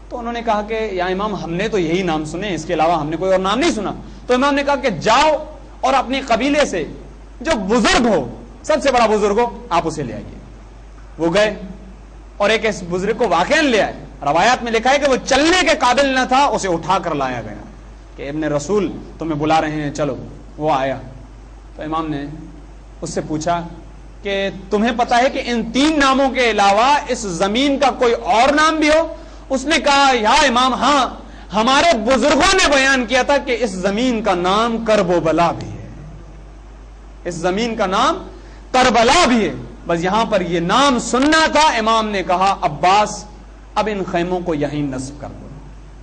Speaker 3: تو انہوں نے کہا کہ یا امام ہم نے تو یہی نام سنے, اس کے علاوہ ہم نے کوئی اور نام نہیں سنا. تو امام نے کہا کہ جاؤ اور اپنے قبیلے سے جو بزرگ ہو, سب سے بڑا بزرگ ہو, آپ اسے لے آئیے. وہ گئے اور ایک اس بزرگ کو واقعاً لے آئے. روایات میں لکھا ہے کہ وہ چلنے کے قابل نہ تھا, اسے اٹھا کر لایا گیا کہ ابن رسول تمہیں بلا رہے ہیں, چلو. وہ آیا تو امام نے اس سے پوچھا کہ تمہیں پتا ہے کہ ان 3 ناموں کے علاوہ اس زمین کا کوئی اور نام بھی ہو؟ اس نے کہا یا امام ہاں, ہمارے بزرگوں نے بیان کیا تھا کہ اس زمین کا نام کرب و بلا بھی ہے, اس زمین کا نام کربلا بھی ہے. بس یہاں پر یہ نام سننا تھا. امام نے کہا عباس اب ان خیموں کو یہیں نصب کر دو,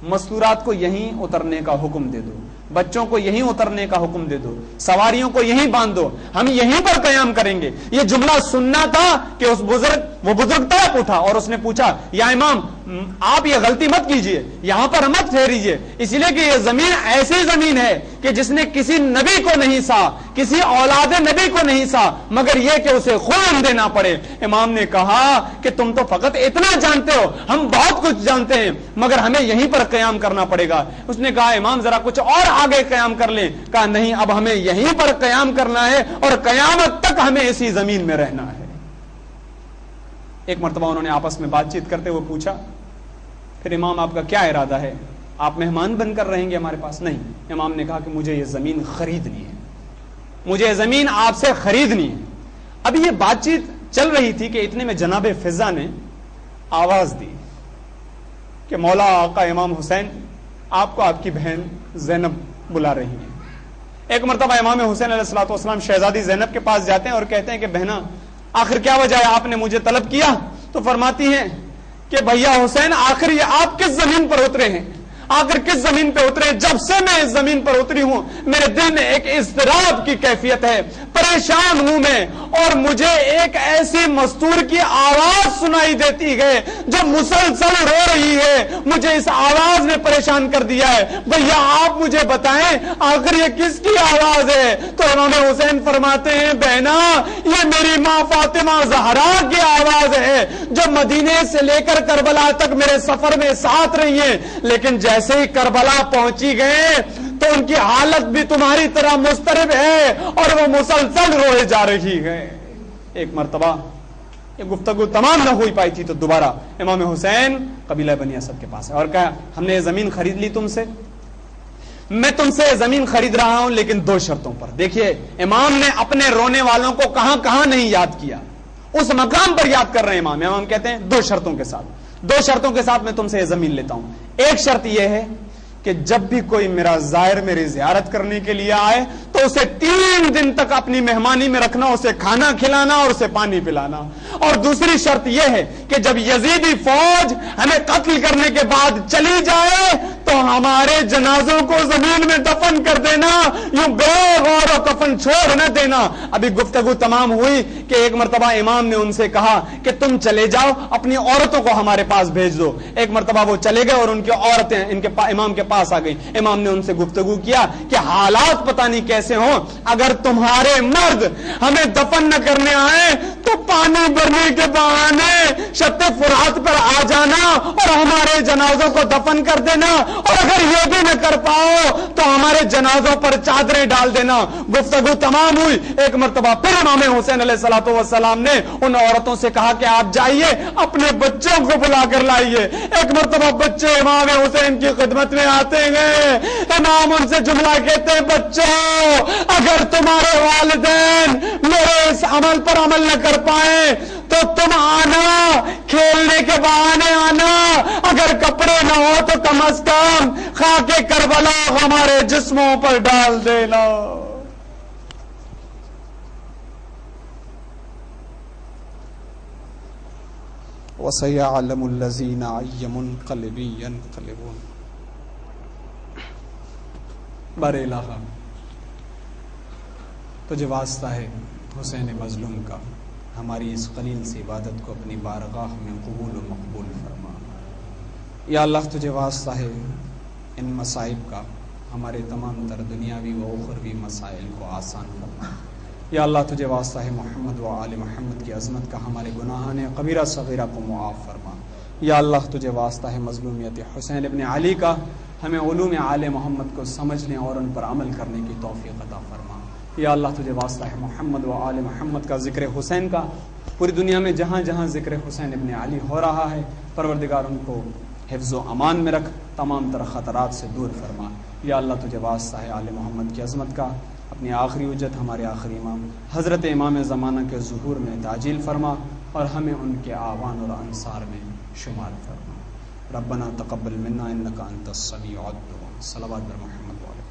Speaker 3: مستورات کو یہیں اترنے کا حکم دے دو, بچوں کو یہیں اترنے کا حکم دے دو, سواریوں کو یہیں باندھ دو, ہم یہیں پر قیام کریں گے. یہ جملہ سننا تھا کہ اس وہ بزرگ طرف اٹھا اور اس نے پوچھا یا امام آپ یہ غلطی مت کیجئے, یہاں پر مت ٹھہریجئے, اس لیے کہ یہ زمین ایسی زمین ہے کہ جس نے کسی نبی کو نہیں سا, کسی اولاد نبی کو نہیں سا, مگر یہ کہ اسے خون دینا پڑے. امام نے کہا کہ تم تو فقط اتنا جانتے ہو, ہم بہت کچھ جانتے ہیں, مگر ہمیں یہیں پر قیام کرنا پڑے گا. اس نے کہا امام ذرا کچھ اور آگے قیام کر لیں. کہا نہیں, اب ہمیں یہیں پر قیام کرنا ہے اور قیامت تک ہمیں اسی زمین میں رہنا ہے. ایک مرتبہ انہوں نے آپس میں بات چیت کرتے ہوئے پوچھا پھر امام آپ کا کیا ارادہ ہے, آپ مہمان بن کر رہیں گے ہمارے پاس؟ نہیں. امام نے کہا کہ مجھے یہ زمین خریدنی ہے, مجھے یہ زمین آپ سے خریدنی ہے. ابھی یہ بات چیت چل رہی تھی کہ اتنے میں جناب فضا نے آواز دی کہ مولا آقا امام حسین آپ کو آپ کی بہن زینب بلا رہی ہے. ایک مرتبہ امام حسین علیہ الصلوۃ والسلام شہزادی زینب کے پاس جاتے ہیں اور کہتے ہیں کہ بہنا آخر کیا وجہ ہے, آپ نے مجھے طلب کیا؟ تو فرماتی ہیں کہ بھیا حسین آخر یہ آپ کس زمین پر اترے ہیں, آخر کس زمین پہ اترے؟ جب سے میں اس زمین پر اتری ہوں میرے دل میں ایک اضطراب کی کیفیت ہے، پریشان ہوں میں، اور مجھے ایک ایسی مستور کی آواز سنائی دیتی ہے جو مسلسل رو رہی ہے، مجھے اس آواز نے پریشان کر دیا ہے، بھیا آپ مجھے بتائیں آخر یہ کس کی آواز ہے؟ تو امام حسین فرماتے ہیں بہنا یہ میری ماں فاطمہ زہرا کی آواز ہے جو مدینے سے لے کر کربلا تک میرے سفر میں ساتھ رہی ہیں، لیکن جیسے ہی کربلا پہنچی گئے تو ان کی حالت بھی تمہاری طرح مضطرب ہے اور وہ مسلسل روئے جا رہی ہے۔ ایک مرتبہ یہ گفتگو تمام نہ ہوئی پائی تھی تو دوبارہ امام حسین قبیلہ بنی اسد کے پاس ہے اور کہا ہم نے یہ زمین خرید لی تم سے، میں تم سے زمین خرید رہا ہوں لیکن 2 شرطوں پر۔ دیکھیے امام نے اپنے رونے والوں کو کہاں کہاں نہیں یاد کیا، اس مقام پر یاد کر رہے ہیں امام کہتے ہیں 2 شرطوں کے ساتھ، 2 شرطوں کے ساتھ میں تم سے یہ زمین لیتا ہوں۔ ایک شرط یہ ہے کہ جب بھی کوئی میرا زائر میری زیارت کرنے کے لیے آئے تو اسے 3 دن تک اپنی مہمانی میں رکھنا، اسے کھانا کھلانا اور اسے پانی پلانا۔ اور دوسری شرط یہ ہے کہ جب یزیدی فوج ہمیں قتل کرنے کے بعد چلی جائے تو ہمارے جنازوں کو زمین میں دفن کر دینا، یوں بے غور و کفن چھوڑ نہ دینا۔ ابھی گفتگو تمام ہوئی کہ ایک مرتبہ امام نے ان سے کہا کہ تم چلے جاؤ اپنی عورتوں کو ہمارے پاس بھیج دو۔ ایک مرتبہ وہ چلے گئے اور ان کی عورتیں امام کے پاس آ گئی۔ امام نے ان سے گفتگو کیا کہ حالات پتہ نہیں کیسے ہوں، اگر تمہارے مرد ہمیں دفن نہ کرنے آئے تو پانی بھرنے کے بہانے شط فرات پر آ جانا اور ہمارے جنازوں کو دفن کر دینا، اور اگر یہ بھی نہ کر پاؤ تو ہمارے جنازوں پر چادریں ڈال دینا۔ گفتگو تمام ہوئی، ایک مرتبہ پھر امام حسین علیہ الصلوۃ والسلام نے ان عورتوں سے کہا کہ آپ جائیے اپنے بچوں کو بلا کر لائیے۔ ایک مرتبہ بچے امام حسین کی خدمت میں آتے گئے، امام ان سے جملہ کہتے ہیں بچوں اگر تمہارے والدین میرے اس عمل پر عمل نہ کر پائیں تو تم آنا، کھیلنے کے بہانے آنا، اگر کپڑے نہ ہو تو کم از کم خاک کربلا ہمارے جسموں پر ڈال دینا۔ وَسَيَعْلَمُ الَّذِينَ أَيَّ مُنقَلِبٍ يَنقَلِبُونَ۔ بر الہ تجھے واسطہ ہے حسین مظلوم کا، ہماری اس قلیل سی عبادت کو اپنی بارگاہ میں قبول و مقبول فرما۔ یا اللہ تجھے واسطہ ہے ان مصائب کا، ہمارے تمام تر دنیاوی و اخروی مسائل کو آسان فرما۔ یا اللہ تجھے واسطہ ہے محمد و آل محمد کی عظمت کا، ہمارے گناہان کبیرہ صغیرہ کو معاف فرما۔ یا اللہ تجھے واسطہ ہے مظلومیت حسین ابن علی کا، ہمیں علوم آل محمد کو سمجھنے اور ان پر عمل کرنے کی توفیق عطا فرما۔ یا اللہ تجھے واسطہ ہے محمد و آل محمد کا، ذکر حسین کا، پوری دنیا میں جہاں جہاں ذکر حسین ابن علی ہو رہا ہے پروردگار ان کو حفظ و امان میں رکھ، تمام تر خطرات سے دور فرما۔ یا اللہ تجھے واسطہ ہے آل محمد کی عظمت کا، اپنی آخری حجت ہمارے آخری امام حضرت امام زمانہ کے ظہور میں تعجیل فرما اور ہمیں ان کے آوان اور انصار میں شمار فرما۔ ربنا تقبل منا انک انت السمیع الدعاء۔ صلوات بر محمد و علیہ